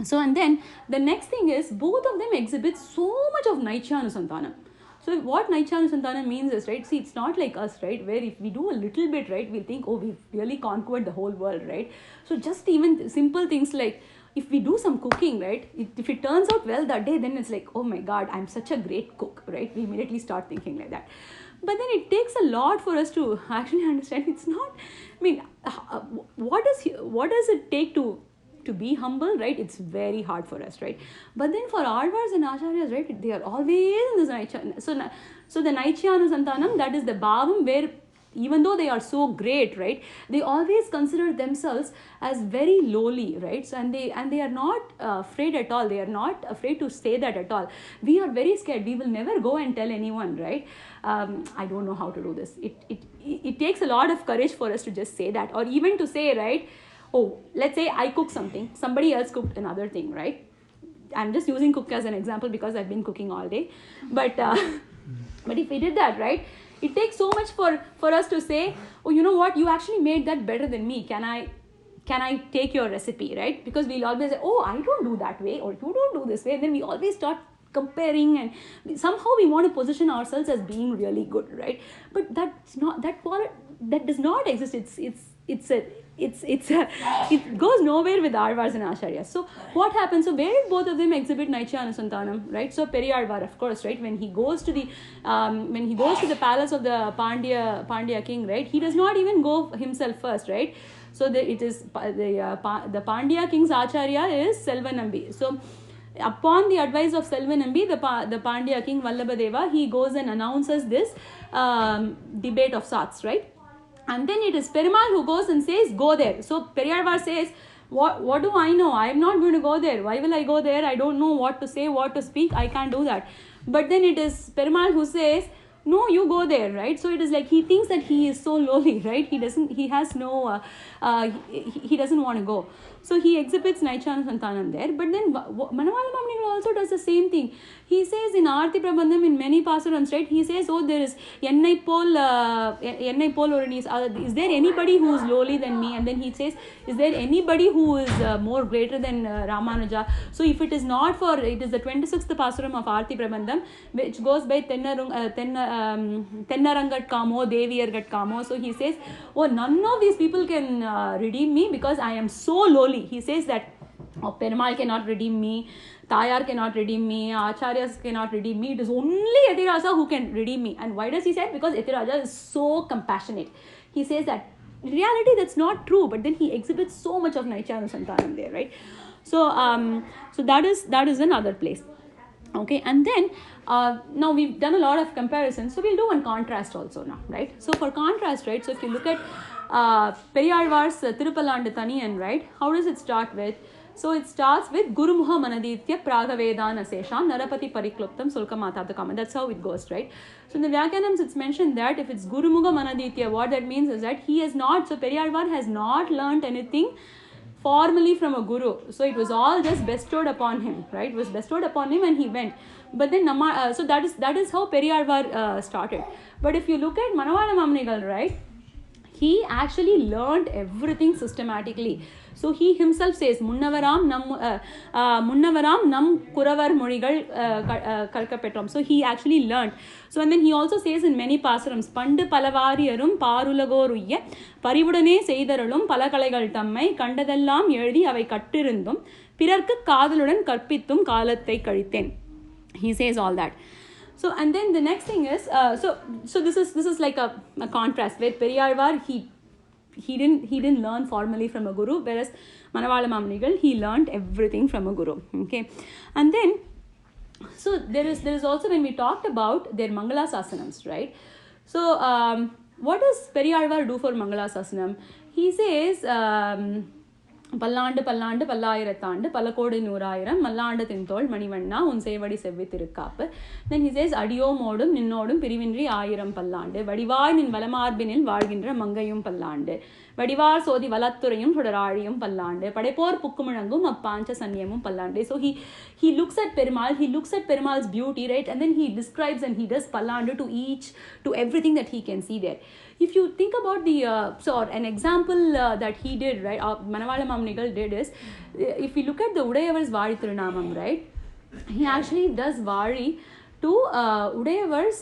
so and then the next thing is both of them exhibit so much of Naichyanusantanam. So what Naichyanusantanam means is, right, see, it's not like us, right, where if we do a little bit, right, we'll think, oh, we've really conquered the whole world, right? So just even simple things like, if we do some cooking, right, if it turns out well that day, then it's like, oh my God, I'm such a great cook, right? We immediately start thinking like that. But then it takes a lot for us to actually understand. It's not, I mean, what does it take to be humble, right? It's very hard for us, right? But then for Alvars and Acharyas, right, they are always in this Naichya. So the Naichyanusantanam, that is the bhavam where even though they are so great, right, they always consider themselves as very lowly, right? So and they are not afraid at all. They are not afraid to say that at all. We are very scared. We will never go and tell anyone, right? I don't know how to do this. It takes a lot of courage for us to just say that, or even to say, right, oh, let's say I cook something, somebody else cooked another thing, right? I'm just using cook as an example because I've been cooking all day. But but if we did that, right, it takes so much for us to say, oh, you know what, you actually made that better than me. Can I take your recipe, right? Because we'll always say, oh, I don't do that way, or you don't do this way. And then we always start comparing, and somehow we want to position ourselves as being really good, right? But that's not that does not exist. It goes nowhere with Alvars and Acharyas. So what happens? So where did both of them exhibit Naichyanusantanam, right? So Periyaazhvaar, of course, right, when he goes to the palace of the Pandya king, right, he does not even go himself first, right? So it is the Pandya king's Acharya is Selvanambi. So upon the advice of Selvanambi, the Pandya king Vallabhadeva, he goes and announces this debate of Sats, right? And then it is Perumal who goes and says, go there. So Periyaazhvaar says, what do I know? I am not going to go there. Why will I go there? I don't know what to say, what to speak. I can't do that. But then it is Perumal who says, no, you go there, right? So it is like he thinks that he is so lowly, right? He doesn't want to go. So he exhibits Naichyanusantanam there. But then Manavaala Mamunigal also does the same thing. He says in Aarti Prabandham, in many pasurams, right, he says, oh, there is Ennai Pol is there anybody who is lowly than me? And then he says, is there anybody who is more greater than Ramanuja? So if it is not for, it is the 26th pasuram of Aarti Prabandham, which goes by Tennarangat Kamo, Deviyargat Kamo. So he says, oh, none of these people can redeem me because I am so lowly. He says that, oh, Perumal cannot redeem me, Tayar cannot redeem me, Acharyas cannot redeem me. It is only Ethiraja who can redeem me. And why does he say it? Because Ethiraja is so compassionate. He says that in reality that's not true, but then he exhibits so much of Naichyanusantanam there, right? So so that is another place. Okay, and then now we've done a lot of comparisons, so we'll do one contrast also now, right? So for contrast, right, so if you look at Periyaazhvaar's Tirupallandu Thaniyan, right, how does it start with? So it starts with Gurumuha Manaditya Pragavedana Seshan Narapati Parikluptam Sulkamatadakama. That's how it goes, right? So in the Vyakyanams it's mentioned that if it's Gurumuha Manaditya, what that means is that he has not, so Periyaazhvaar has not learnt anything formally from a guru. So it was all just bestowed upon him, right? It was bestowed upon him and he went. But then, so that is how Periyaazhvaar started. But if you look at Manavaala Mamunigal, right, he actually learned everything systematically. So he himself says, Munnavaram nam Kuravar Murigal Kalkapetram. So he actually learned. So and then he also says in many pasarams, Pandu Palavariyarum Parulagoruye Parivudane Seidaralum Palakalaigal Tammai Kandadellam Yeldi Avai Kattirundum Pirarku Kadaludan Karpithum Kalathai Kadithen. He says all that. So and then the next thing is so this is like a contrast where Periyaazhvaar he didn't learn formally from a guru, whereas Manavaala Mamunigal, he learned everything from a guru. Okay, and then so there is also, when we talked about their Mangala Sasanams, right? So what does Periyazhvaar do for Mangala Sasanam? He says பல்லாண்டு பல்லாண்டு பல்லாயிரத்தாண்டு பல கோடி நூறாயிரம் மல்லாண்டு தின்தோள் மணிவண்ணா உன் சேவடி செவ்வி Thirukkappu. Then he says அடியோமோடும் நின்னோடும் பிரிவின்றி ஆயிரம் பல்லாண்டு வடிவாய் நின் வலமார்பினில் வாழ்கின்ற மங்கையும் பல்லாண்டு வடிவார் சோதி வலத்துறையும் தொடராழியும் பல்லாண்டு படைப்போர் புக்குமுழங்கும் அப்பாஞ்ச சன்னியமும் பல்லாண்டு. So he looks at Perumal, he looks at Perumal's beauty, right? And then he describes and he does pallandu to everything that he can see there. If you think about the an example that he did, right, Manavaala Mamunigal did is, if we look at the Udayavar's Vadi Tirunamam, right, he actually does Vadi to Udayavar's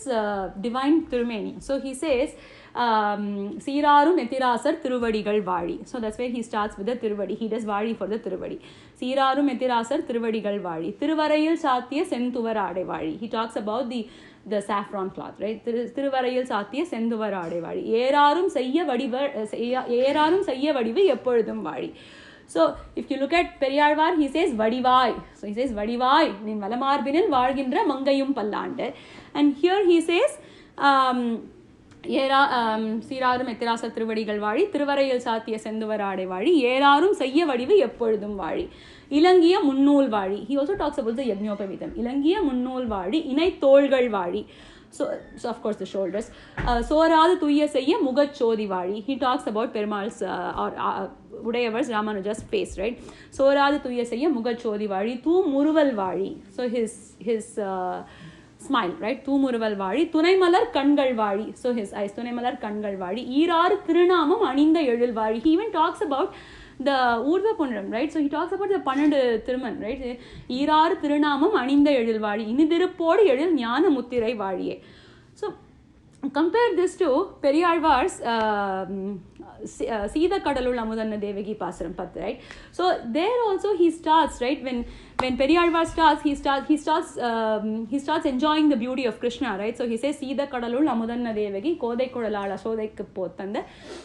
divine Tirumeni. So he says Jeeyarum Ethirasar Thiruvadigal Vadi. So that's where he starts with the Thiruvadi. He does Vadi for the Thiruvadi. Jeeyarum Ethirasar Thiruvadigal Vadi. Thiruvarayil Satya Sentuvarade Vadi. He talks about the saffron cloth, right? Thiruvarayil Satya Sentuvarade Vadi. Yeerarum Sayya Vadivu Eppozhudum Vadi. So if you look at Periyazhvaar, he says Vadivai. So he says Vadivai nin valamarbinan vaalgindra mangayum pallande. And here he says சீராரும் எத்திராச திருவடிகள் வாழி திருவரையில் சாத்திய செந்துவராடை வாழி ஏறாரும் செய்ய வடிவு எப்பொழுதும் வாழி இலங்கிய முன்னூல் வாழி. He also talks about the Yajñopavitam. இலங்கிய முன்னூல் வாழி இணை தோள்கள் வாழி. So of course the shoulders. சோராது துய்ய செய்ய முகச்சோதி வாழி. He talks about Perumal's Udayavar's Ramanuja's face, right? சோராது துய்ய செய்ய முகச்சோதி வாழி தூ முறுவல் வாழி. So his smile, right? தூமுறுவல் வாழி துணைமலர் கண்கள் வாழி. So his eyes, துணைமலர் கண்கள் வாழி ஈராறு திருநாமம் அணிந்த எழில் வாழி. He even talks about the Urdhva Punram, right? So he talks about the 12 Thiruman, right? ஈராறு திருநாமம் அணிந்த எழில் வாழி இனிதிருப்போடு எழில் ஞான முத்திரை வாழியே. So compare this to Periyazhvaar's Sida Kadalul Amudanna Devagi Pasaram Path, right? So there also he starts, right? When Periyazhvaar starts, he starts enjoying the beauty of Krishna, right? So he says Sida Kadalul Amudanna Devagi Kodai Kudalala Shodai Potanda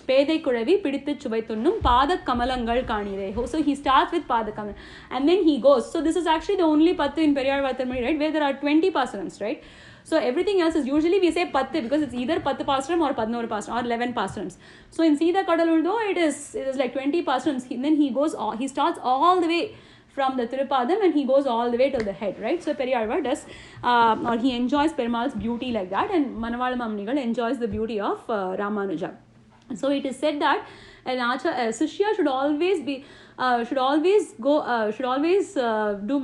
Pedai Kudavi Pidithu Chuvaitunnum Pada Kamalangal Kanire. So he starts with Pada Kamal and then he goes. So this is actually the only Pathu in Periyazhvaar, right? Where there are 20 pasarams, right? So everything else is usually we say Pathu because it's either Pathu pasaram or Padnoru pasaram or 11 pasarams. So in Sida Kadalul though it is like 20 pasarams. Then he starts all the way from the Thirupadam and he goes all the way to the head, right? So Periyazhvaar does or he enjoys Perumal's beauty like that, and Manavaala Mamunigal enjoys the beauty of Ramanuja. So it is said that a Shishya should always do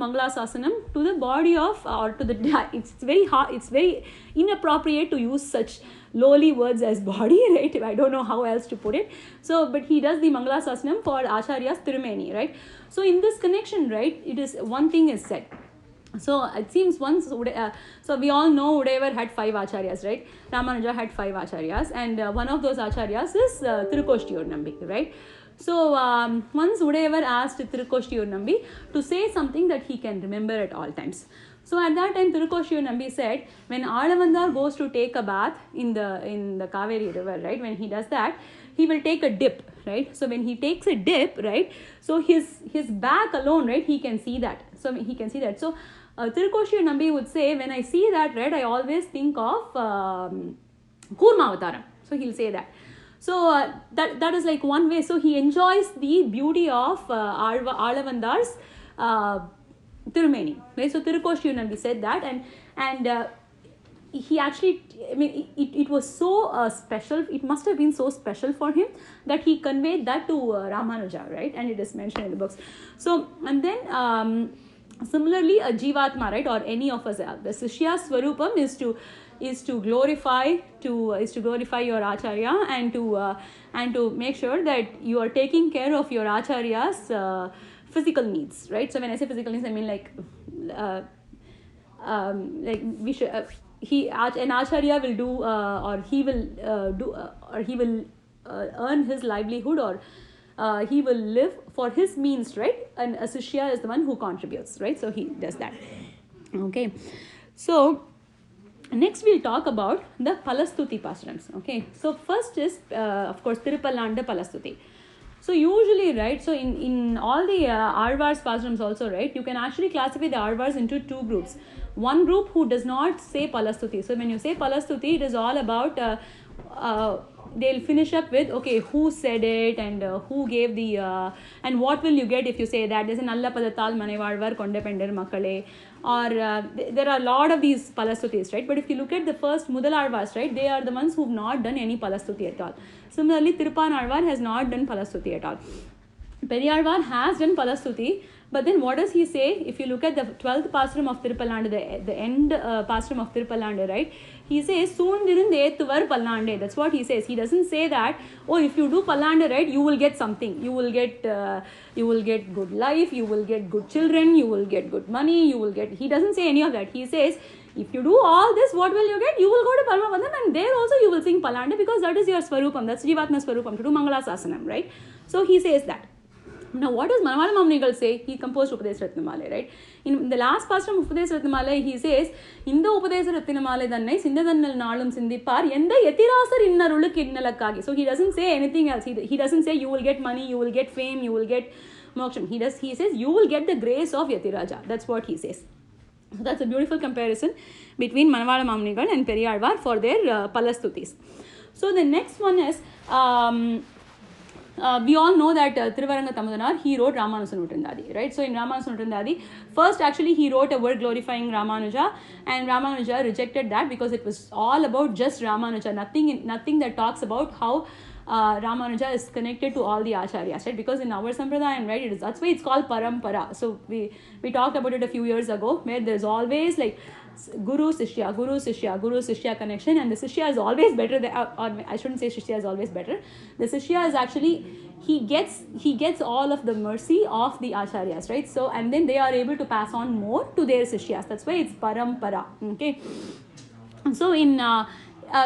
Mangala Sasanam to the body of or to the it's very inappropriate to use such lowly words as body, right? I don't know how else to put it. So but he does the Mangala Sasanam for Acharya's Tirumeni, right? So in this connection, right, it is one thing is said. So it seems once, so we all know Udayavar had 5 acharyas, right? Ramanuja had 5 acharyas, and one of those acharyas is Tirukoshtiur Nambi, right? So once Udayavar asked Tirukoshtiur Nambi to say something that he can remember at all times. So at that time Tirukoshtiur Nambi said, when Alavandar goes to take a bath in the Kaveri river, right? When he does that, he will take a dip, right? So when he takes a dip, right? So his back alone, right? He can see that. So Tirukoshtiur Nambi would say, when I see that, right, I always think of Kurmavataram. So he'll say that. So that is like one way. So he enjoys the beauty of Alavandar's Tirumeni. Right? So Tirukoshtiur Nambi said that, and he actually, I mean, it was so special. It must have been so special for him that he conveyed that to Ramanuja, right? And it is mentioned in the books. So and then similarly, a Jivatma, right, or any of us, the Shishya Swarupam is to glorify your Acharya and to make sure that you are taking care of your Acharya's physical needs, right? So when I say physical needs, I mean like we should an Acharya will do or he will earn his livelihood, or he will live for his means, right? And a Shishya is the one who contributes, right? So he does that. Okay. So Next, we'll talk about the Palastuti pasarams. Okay, so first is, of course, Tirupallanda Palastuti. So usually, right, so in all the Alvars pasarams also, right, you can actually classify the Alvars into two groups. One group who does not say Palastuti. So when you say Palastuti, it is all about, they'll finish up with, okay, who said it and who gave the, and what will you get if you say that. There's an Alla Padathal Manavaala Kondepender Makkale, or there are a lot of these Palastutis, right? But if you look at the first Mudal Alvars, right, they are the ones who've not done any Palastuti at all. Similarly, Tiruppan Alvar has not done Palastuti at all. Periyazhvaar has done Palastuti, but then what does he say? If you look at the 12th pasaram of Tirupallande, the end pasaram of Tirupallande, right? He says, Soondirundethuvar Pallande. That's what he says. He doesn't say that, oh, if you do Pallande, right, you will get something. You will get good life, you will get good children, you will get good money, you will get... He doesn't say any of that. He says, if you do all this, what will you get? You will go to Paramapadam, and there also you will sing Pallande, because that is your Swarupam. That's Jivatma Swarupam, to do Mangala Sasanam, right? So he says that. Now, what does Manavaala Mamunigal say? He composed Upadesa Ratnamala, right? In the last pasaram of Upadesa Ratnamala, he says, Inda Upadesa Ratnamala Dannai Sindadannal Naalum Sindipar Yenda Yatirasar Innaruluk Innalakagi. So he doesn't say anything else. He doesn't say you will get money, you will get fame, you will get moksham. He says you will get the grace of Yatiraja. That's what he says. So that's a beautiful comparison between Manavaala Mamunigal and Periyazhvaar for their Palastutis. So the next one is, we all know that Thiruvaranga Thamudanaar, he wrote Ramanujanutandadi, right? So in Ramanujanutandadi, first actually he wrote a word glorifying Ramanuja, and Ramanuja rejected that because it was all about just Ramanuja, nothing that talks about how Ramanuja is connected to all the acharyas, right? Because in our sampradayam, right, that's why it's called parampara. So we talked about it a few years ago, where there's always like Guru Sishya connection, and the Sishya is always better or I shouldn't say Shishya is always better. The Sishya is actually, he gets all of the mercy of the acharyas, right? So, and then they are able to pass on more to their Sishyas. That's why it's parampara. Okay. So in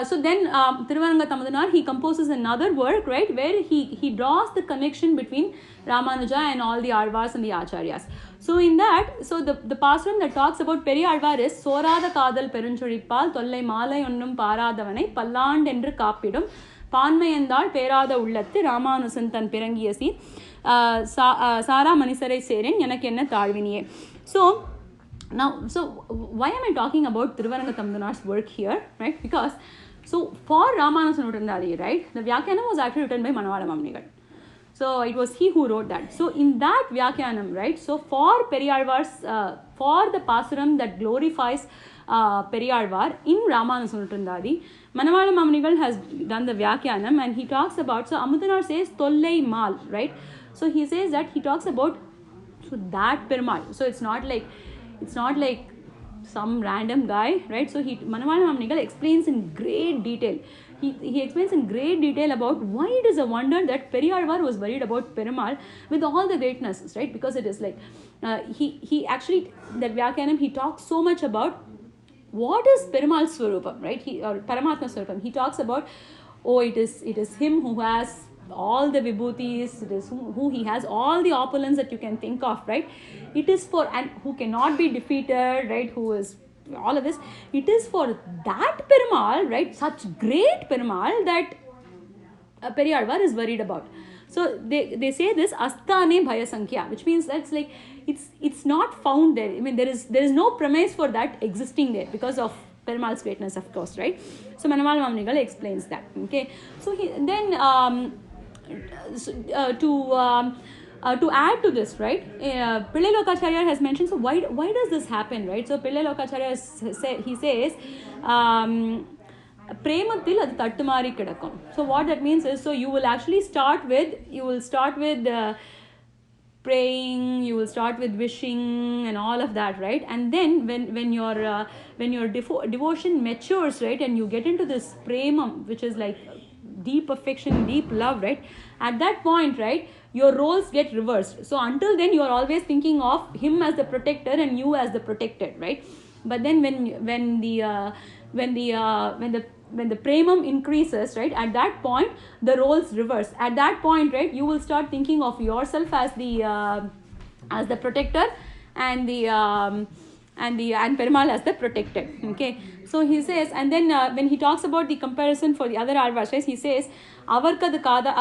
so then Thiruvaranga Thamudanaar, he composes another work, right, where he draws the connection between Ramanuja and all the Alvars and the Acharyas. So in that, so the pasaram that talks about Periyazhvaar is Sorada Kadal Perunchurippal Tollai Malai Onnum Paradhavanai Palland Endru Kappidum Panmayandal Perada Ullathu Ramanujan Than Pirangiyasi Sara Manisarai Seren Yanakkenna Thalviniye. So now, so why am I talking about Thiruvaranga Thamudanaar's work here, right? Because, so for Ramanujanutandadi, right, the Vyakyanam was actually written by Manavaala Mamunigal. So it was he who wrote that. So in that Vyakyanam, right, so for Periyazhvaar's, for the pasaram that glorifies Periyazhvaar in Ramanujanutandadi, Manavaala Mamunigal has done the Vyakyanam, and he talks about, so Amutanaar says Tollai Mal, right? So he says that he talks about, so that Perumal. So it's not like some random guy, right? So Manavaala Mamunigal explains in great detail. He explains in great detail about why it is a wonder that Periyazhvaar was worried about Perumal with all the greatnesses, right? Because it is like, he actually, that Vyakyanam, he talks so much about what is Perumal's Swarupam, right? Or Paramatma Swarupam. He talks about, oh, it is him who has all the vibhutis, it is who he has all the opulence that you can think of, right? It is for, and who cannot be defeated, right? Who is all of this. It is for that Perumal, right? Such great Perumal that Periyazhvaar is worried about. So they say this Asthane Bhaya Sankhya, which means that's like it's not found there. I mean, there is no premise for that existing there because of Perumal's greatness, of course, right? So Manavaala Mamunigal explains that. Okay, so to add to this, right, Pillai Lokacharya has mentioned, so why does this happen, right? So Pillai Lokacharya he says, Premathil adu tattumari kidakkum. So what that means is, so you will actually start with praying, you will start with wishing and all of that, right? And then when your devotion matures, right, and you get into this premam, which is like deep affection, deep love, right? At that point, right, your roles get reversed. So until then, you are always thinking of him as the protector and you as the protected, right? But then when the premam increases, right, at that point the roles reverse. At that point, right, you will start thinking of yourself as the protector and Perumal as the protected. Okay, So he says, and then when he talks about the comparison for the other Alvars, he says, avarkadu kada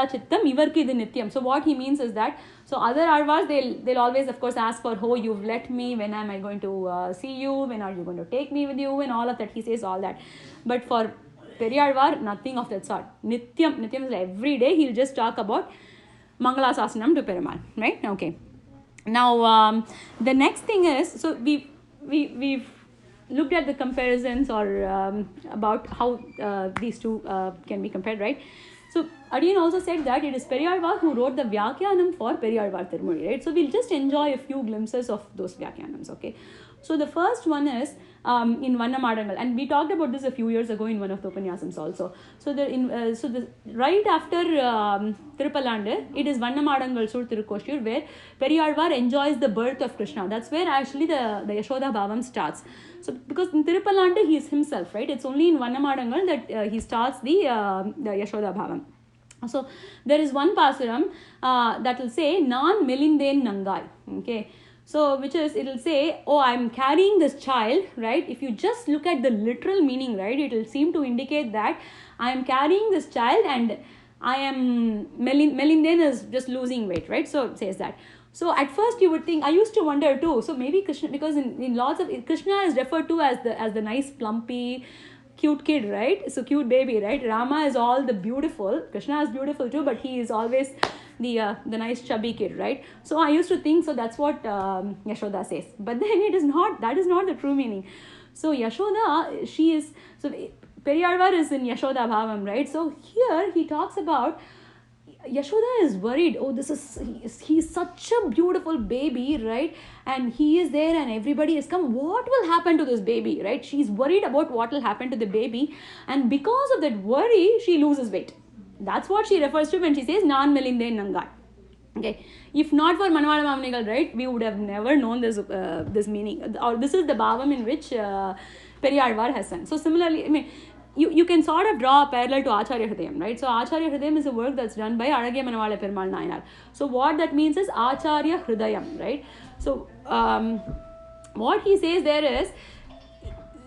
chittam, ivarki idu nityam. So what he means is that, so other Alvars, they'll always, of course, ask for, oh, you've let me, when am I going to see you, when are you going to take me with you, and all of that. He says all that. But for Periyazhvaar, nothing of that sort. Nityam is every day he'll just talk about Mangala Sasanam to Perumal, right? Okay. Now, the next thing is, so we've looked at the comparisons or about how these two can be compared, right? So Adiyan also said that it is Periyazhvaar who wrote the Vyakyanam for Periyazhvaar Tirumozhi, right? So we'll just enjoy a few glimpses of those Vyakyanams, okay? So the first one is in Vannamadangal, and we talked about this a few years ago in one of the Upanyasams also. So right after Tirupallandu, it is Vannamadangal Sur Tirukoshur, where Periyazhvaar enjoys the birth of Krishna. That's where actually the Yashoda Bhavam starts. So because in Tirupallandu he is himself, right? It's only in Vannamadangal that he starts the Yashoda Bhavam. So there is one pasuram that will say Nan Melindhen Nangai, okay? So which is, it will say, oh, I'm carrying this child, right? If you just look at the literal meaning, right, it will seem to indicate that I am carrying this child and I am, Melindhen is just losing weight, right? So it says that. So at first you would think, I used to wonder too, so maybe Krishna, because in lots of, Krishna is referred to as the nice plumpy, cute kid, right? So cute baby, right? Rama is all the beautiful. Krishna is beautiful too, but he is always the nice chubby kid, right? So I used to think, so that's what Yashoda says. But then it is not, that is not the true meaning. So Yashoda, she is, so Periyazhvaar is in Yashoda Bhavam, right? So here he talks about Yashoda is worried, oh, he's such a beautiful baby, right? And he is there and everybody has come. What will happen to this baby, right? She's worried about what will happen to the baby. And because of that worry, she loses weight. That's what she refers to when she says, Nan Melindhen Nangai. Okay. If not for Manavaala Mamunigal, right, we would have never known this meaning. Or this is the bhavam in which Periyazhvaar has sung. So similarly, I mean, you can sort of draw a parallel to Acharya Hridayam, right? So Acharya Hridayam is a work that's done by Alagya Manavaala Perumal Nayanar. So what that means is Acharya Hridayam, right? So what he says there is,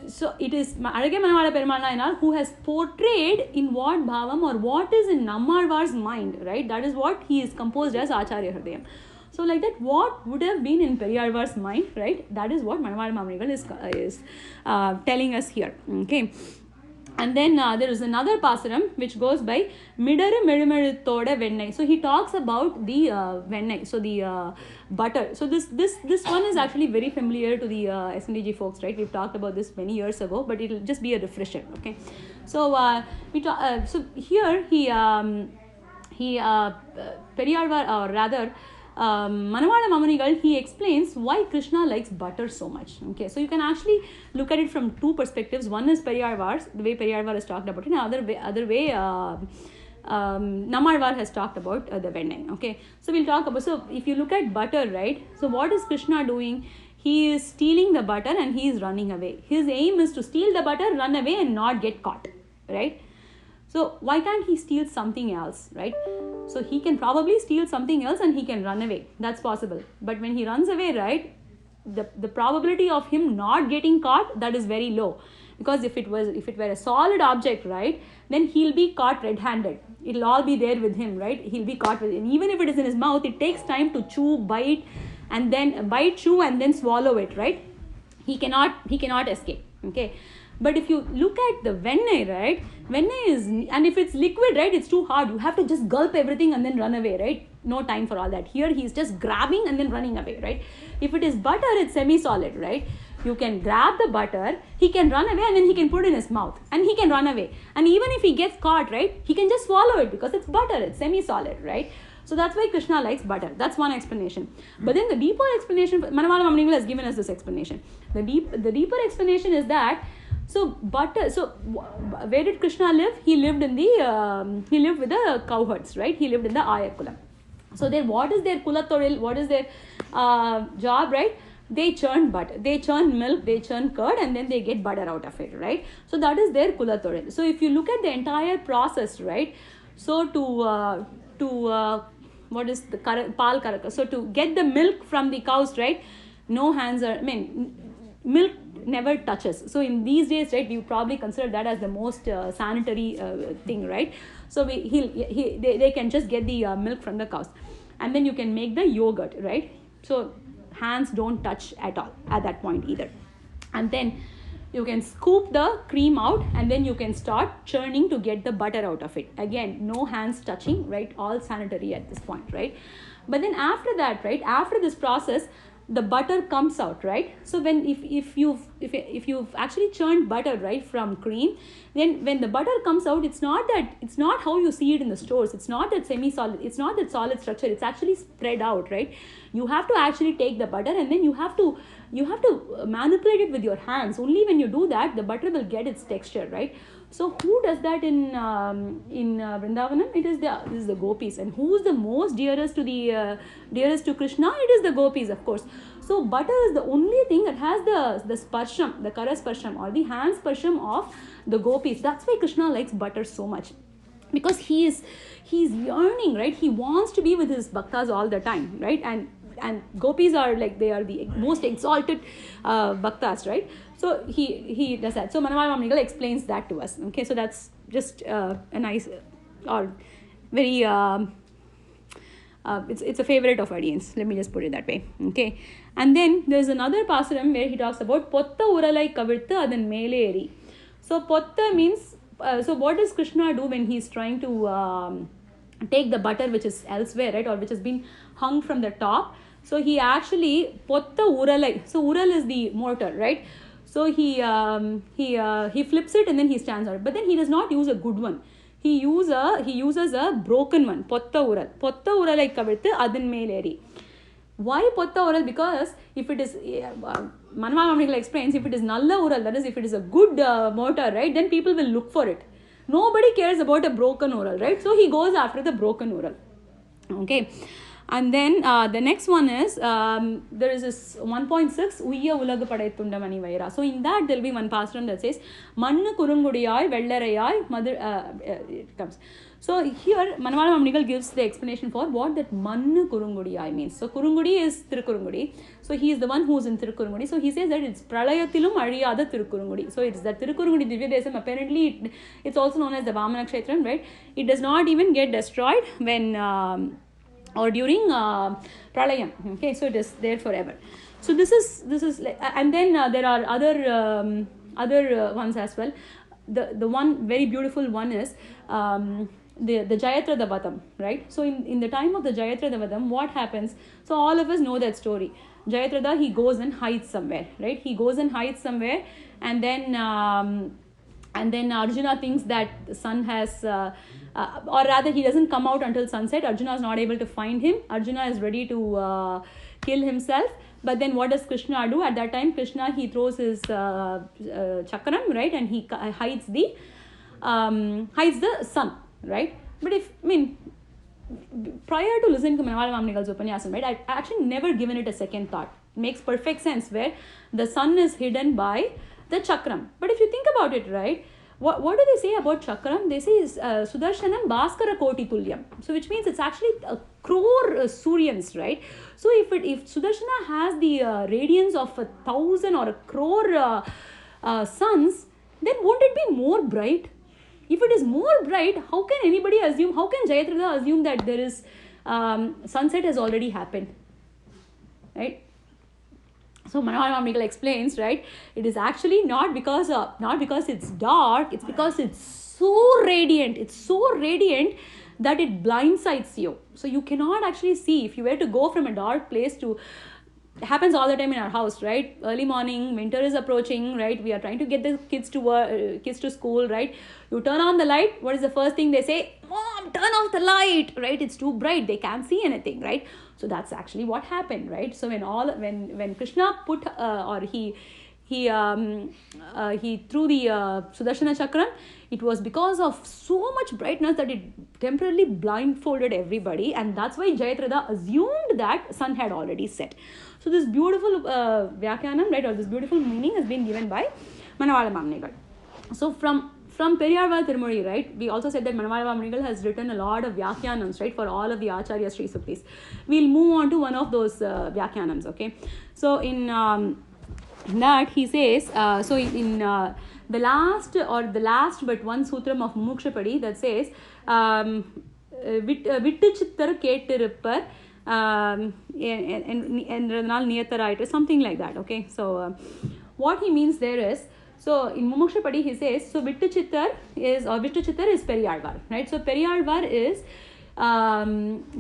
so it is Alagya Manavaala Perumal Nayanar who has portrayed in what bhavam or what is in Nammalvar's mind, right? That is what he is composed as Acharya Hridayam. So like that, what would have been in Periyazhvaar's mind, right? That is what Manavaala Mamunigal is telling us here, okay? And then there is another pasuram which goes by Midaru Mezhumeluthoda Vennai. So he talks about the Vennai, so the butter. So this one is actually very familiar to the SNDG folks, right? We've talked about this many years ago, but it will just be a refresher, okay? So so here Periyazhvaar, or rather Manavaala Mamunigal, he explains why Krishna likes butter so much. Okay, so you can actually look at it from two perspectives. One is Periyazhvaar's, the way Periyazhvaar has talked about it, and other way Nammalvar has talked about the Vennai. Okay, so we'll talk about, so if you look at butter, right, so what is Krishna doing? He is stealing the butter and he is running away. His aim is to steal the butter, run away and not get caught, right? So why can't he steal something else, right? So he can probably steal something else and he can run away. That's possible. But when he runs away, right, the probability of him not getting caught, that is very low. Because if it were a solid object, right, then he'll be caught red-handed. It'll all be there with him, right? He'll be caught with it. And even if it is in his mouth, it takes time to chew, bite, chew, and then swallow it, right? He cannot escape. Okay. But if you look at the Vennai, right, Vennai is, and if it's liquid, right, it's too hard. You have to just gulp everything and then run away, right? No time for all that. Here he's just grabbing and then running away, right? If it is butter, it's semi-solid, right? You can grab the butter, he can run away and then he can put it in his mouth and he can run away. And even if he gets caught, right, he can just swallow it because it's butter, it's semi-solid, right? So that's why Krishna likes butter. That's one explanation. But then the deeper explanation, Manavaala Mamunigal has given us this explanation. The deeper explanation is that, so butter, so where did Krishna live? He lived with the cowherds, right? He lived in the Ayakula. So then what is their Kula Toril? What is their job, right? They churn butter, they churn milk, they churn curd, and then they get butter out of it, right? So that is their Kula Toril. So if you look at the entire process, right? So what is the pal karaka? So to get the milk from the cows, right? No hands are, milk never touches. So in these days, right, we probably consider that as the most sanitary thing, right? So they can just get the milk from the cows, and then you can make the yogurt, right? So hands don't touch at all at that point either. And then you can scoop the cream out, and then you can start churning to get the butter out of it. Again, no hands touching, right? All sanitary at this point, right? But then after that, right, after this process, the butter comes out, right? So when if you've actually churned butter, right, from cream, then when the butter comes out, it's not how you see it in the stores. It's not that semi-solid, it's not that solid structure. It's actually spread out, right? You have to actually take the butter, and then you have to manipulate it with your hands. Only when you do that, the butter will get its texture, right? So who does that in Vrindavanam? This is the gopis. And who's the most dearest to Krishna? It is the gopis, of course. So butter is the only thing that has the sparsham, the kara sparsham, or the hand sparsham of the gopis. That's why Krishna likes butter so much, because he's yearning, right? He wants to be with his bhaktas all the time, right? And gopis are like, they are the most exalted bhaktas, right? So he does that. So Manavaala Mamunigal explains that to us. Okay, so that's just a nice or very it's a favorite of audience. Let me just put it that way. Okay, and then there's another pasuram where he talks about potta uralai kavirthu adan mele eri. So potta means so what does Krishna do when he's trying to take the butter which is elsewhere, right, or which has been hung from the top? So he actually potta uralai. So ural is the mortar, right? So he flips it and then he stands on it. But then he does not use a good one. He uses a broken one. Potta ural. Potta uralai kavirthu adan mele eri. Why potta ural? Because if it is, Manavaala Mamunigal explains, if it is nalla ural, that is, if it is a good mortar, right, then people will look for it. Nobody cares about a broken ural, right? So he goes after the broken ural. Okay. And then the next one is, there is this 1.6, Uyya Ulaga Padaithunda Mani Vaira. So in that there will be one pasuram that says, Mannu Kurungudiyai, Vellarayai, Mother, it comes. So here Manavaala Mamunigal gives the explanation for what that Mannu Kurungudiyai means. So Kurungudi is Thirukurungudi. So he is the one who is in Thirukurungudi. So he says that it's Pralayathilum Ariyada Thirukurungudi. So it's that Thirukurungudi Divya Desam. Apparently it's also known as the Vamana Kshetram, right? It does not even get destroyed when or during Pralayam. Okay, so it is there forever. So this is like, and then there are other ones as well. The one very beautiful one is the Jayatrada Vadam, right? So in the time of the Jayatrada Vadam, what happens? So all of us know that story. Jayatrada, he goes and hides somewhere, right? He goes and hides somewhere, and then Arjuna thinks that the sun has, or rather he doesn't come out until sunset. Arjuna is not able to find him. Arjuna is ready to kill himself. But then what does Krishna do? At that time, Krishna, he throws his chakram, right? And he hides the sun, right? But prior to listening to Manavaala Mamunigal's Upanyasam, right, I've actually never given it a second thought. It makes perfect sense where the sun is hidden by the chakram. But if you think about it, right, what do they say about chakram? They say is Sudarshanam Bhaskara Koti Tulyam. So which means it's actually a crore Suryans, right? So if Sudarshana has the radiance of 1,000 or a crore suns, then won't it be more bright? If it is more bright, how can anybody assume, how can Jayatrada assume that there is sunset has already happened, right? So Manavaala Mamunigal explains, right, it is actually not because it's dark, it's because it's so radiant. It's so radiant that it blindsides you. So you cannot actually see. If you were to go from a dark place to, it happens all the time in our house, right? Early morning, winter is approaching, right? We are trying to get the kids to school, right? You turn on the light. What is the first thing they say? Mom, turn off the light, right? It's too bright. They can't see anything, right? So that's actually what happened, right? So when Krishna put he threw the Sudarshana Chakram, it was because of so much brightness that it temporarily blindfolded everybody, and that's why Jayatrada assumed that sun had already set. So this beautiful Vyakyanam, right, or this beautiful meaning has been given by Manavaala Mamunigal. So from Periyaazhvaarum Tirumozhi, right, we also said that Manavaala Mamunigal has written a lot of Vyakyanams, right, for all of the Acharya Sri Suktis. We'll move on to one of those Vyakyanams, okay. So in in that he says, so in the last but one sutram of Mumukshapadi that says, vittu chittar kettirupar என்றதனால் நியத்தராயிற்று, something like that. Okay, so what he means there is, so in Mumukshapadi he says, so vittu chittar is Periyaazhvaar, right? So Periyaazhvaar is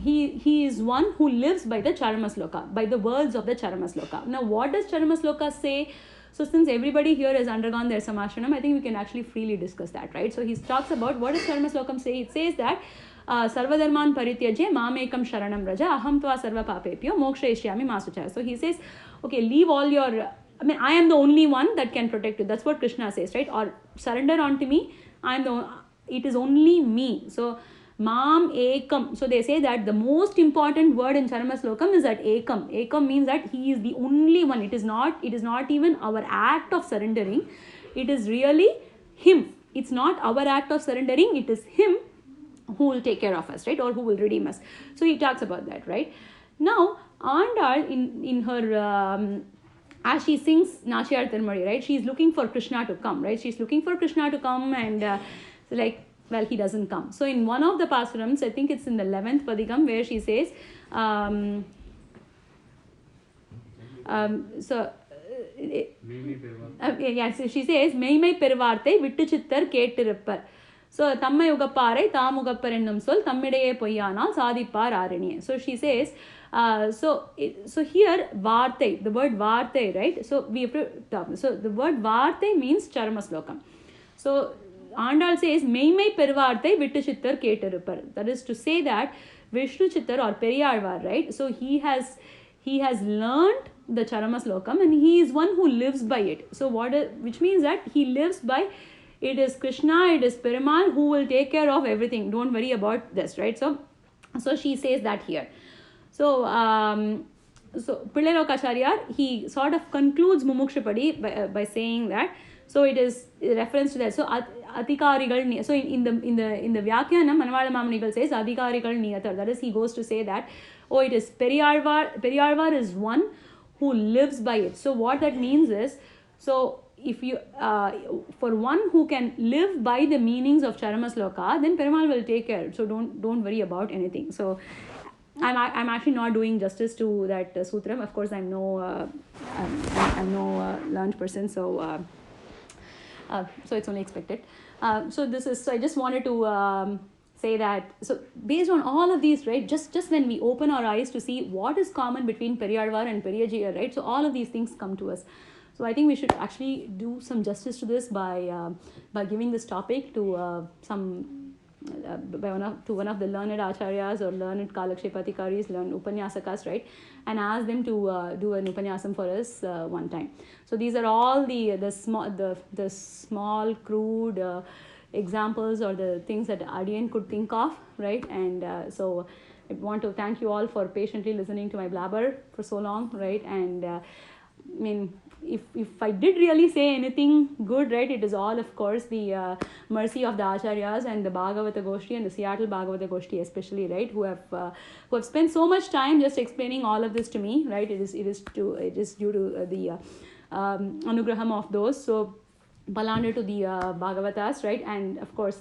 he is one who lives by the Charamasloka, by the words of the Charamasloka. Now what does Charamasloka say? So since everybody here has undergone their samashanam, I think we can actually freely discuss that, right? So he talks about, what does Charamasloka say? It says that sarvadharman parityajye mamekam sharanam raja aham tva sarva papepyo mokshayishyami masucha. So he says, okay, leave all your, I am the only one that can protect you. That's what Krishna says, right? Or surrender unto me, it is only me. So Mam Ekam. So they say that the most important word in Charamaslokam is that Ekam. Ekam means that he is the only one. It is not even our act of surrendering. It is really him. It's not our act of surrendering. It is him who will take care of us, right? Or who will redeem us. So he talks about that, right? Now, Andal in her, as she sings Nachiyar Tirumazhi, right? She's looking for Krishna to come, right? She's looking for Krishna to come, and well, he doesn't come. So in one of the pasurams, I think it's in the 11th Padigam, where she says, she says, Meimai Perivaarthai vittu chittar kettiruppar. So Tammai Ugappare Tam Ugappar ennum sol Tammidaye Poyyanal Sadhippar Ariniye. So she says, so here Varthai, the word Varthai, right? So the word Varthai means Charamaslokam. So Andal says, Meimai Perivaarthai vittu chittar kettiruppar. That is to say that Vishnu Chittar or Periyaazhvaar, right? So he has learned the Charamaslokam, and he is one who lives by it. So which means that he lives by, it is Krishna, it is Perumal who will take care of everything. Don't worry about this, right? So she says that here. So Pillai Lokacharya, he sort of concludes Mumukshapadi by saying that. So it is a reference to that. So Adhikarigal, so in the Vyakyanam, Manavaala Mamunigal says Adhikarigal Niyatar. That is, he goes to say that, it is Periyaazhvaar is one who lives by it. So what that means is, so if you for one who can live by the meanings of Charamasloka, then Perumal will take care. So don't worry about anything. So I'm actually not doing justice to that sutram. Of course, I'm no learned person, so it's only expected. So I just wanted to say that, so based on all of these, right, just when we open our eyes to see what is common between Periyaazhvaar and Periyazhvaar, right, so all of these things come to us. So I think we should actually do some justice to this by giving this topic to one of the learned acharyas or learned kalakshepatikaris, learned upanyasakas, right, and ask them to do an upanyasam for us one time. So these are all the small crude examples or the things that Adiyan could think of, right? And so I want to thank you all for patiently listening to my blabber for so long, right? And if I did really say anything good, right, it is all, of course, the mercy of the acharyas and the Bhagavata Goshti and the Seattle Bhagavata Goshti especially, right, who have spent so much time just explaining all of this to me, right? It is due to the anugraham of those. So Palander to the Bhagavatas, right? And of course,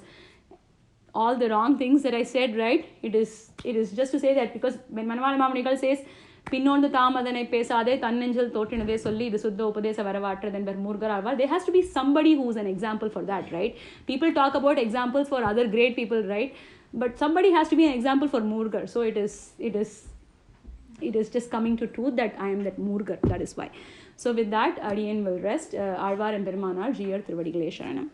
all the wrong things that I said, right, it is just to say that, because when Manavaala Mamunigal says, Pinnondu Thamadane Pesade, Tannenjal Thotinade Solli, the Suddha Upadesa Varavatra, then Murgar Alvar, there has to be somebody who's an example for that, right? People talk about examples for other great people, right? But somebody has to be an example for Murgar. So it is just coming to truth that I am that Murgar. That is why. So with that, Adiyan will rest. Alvar and Perumanar, Jeeyarum Tiruvadigalai Sharanam.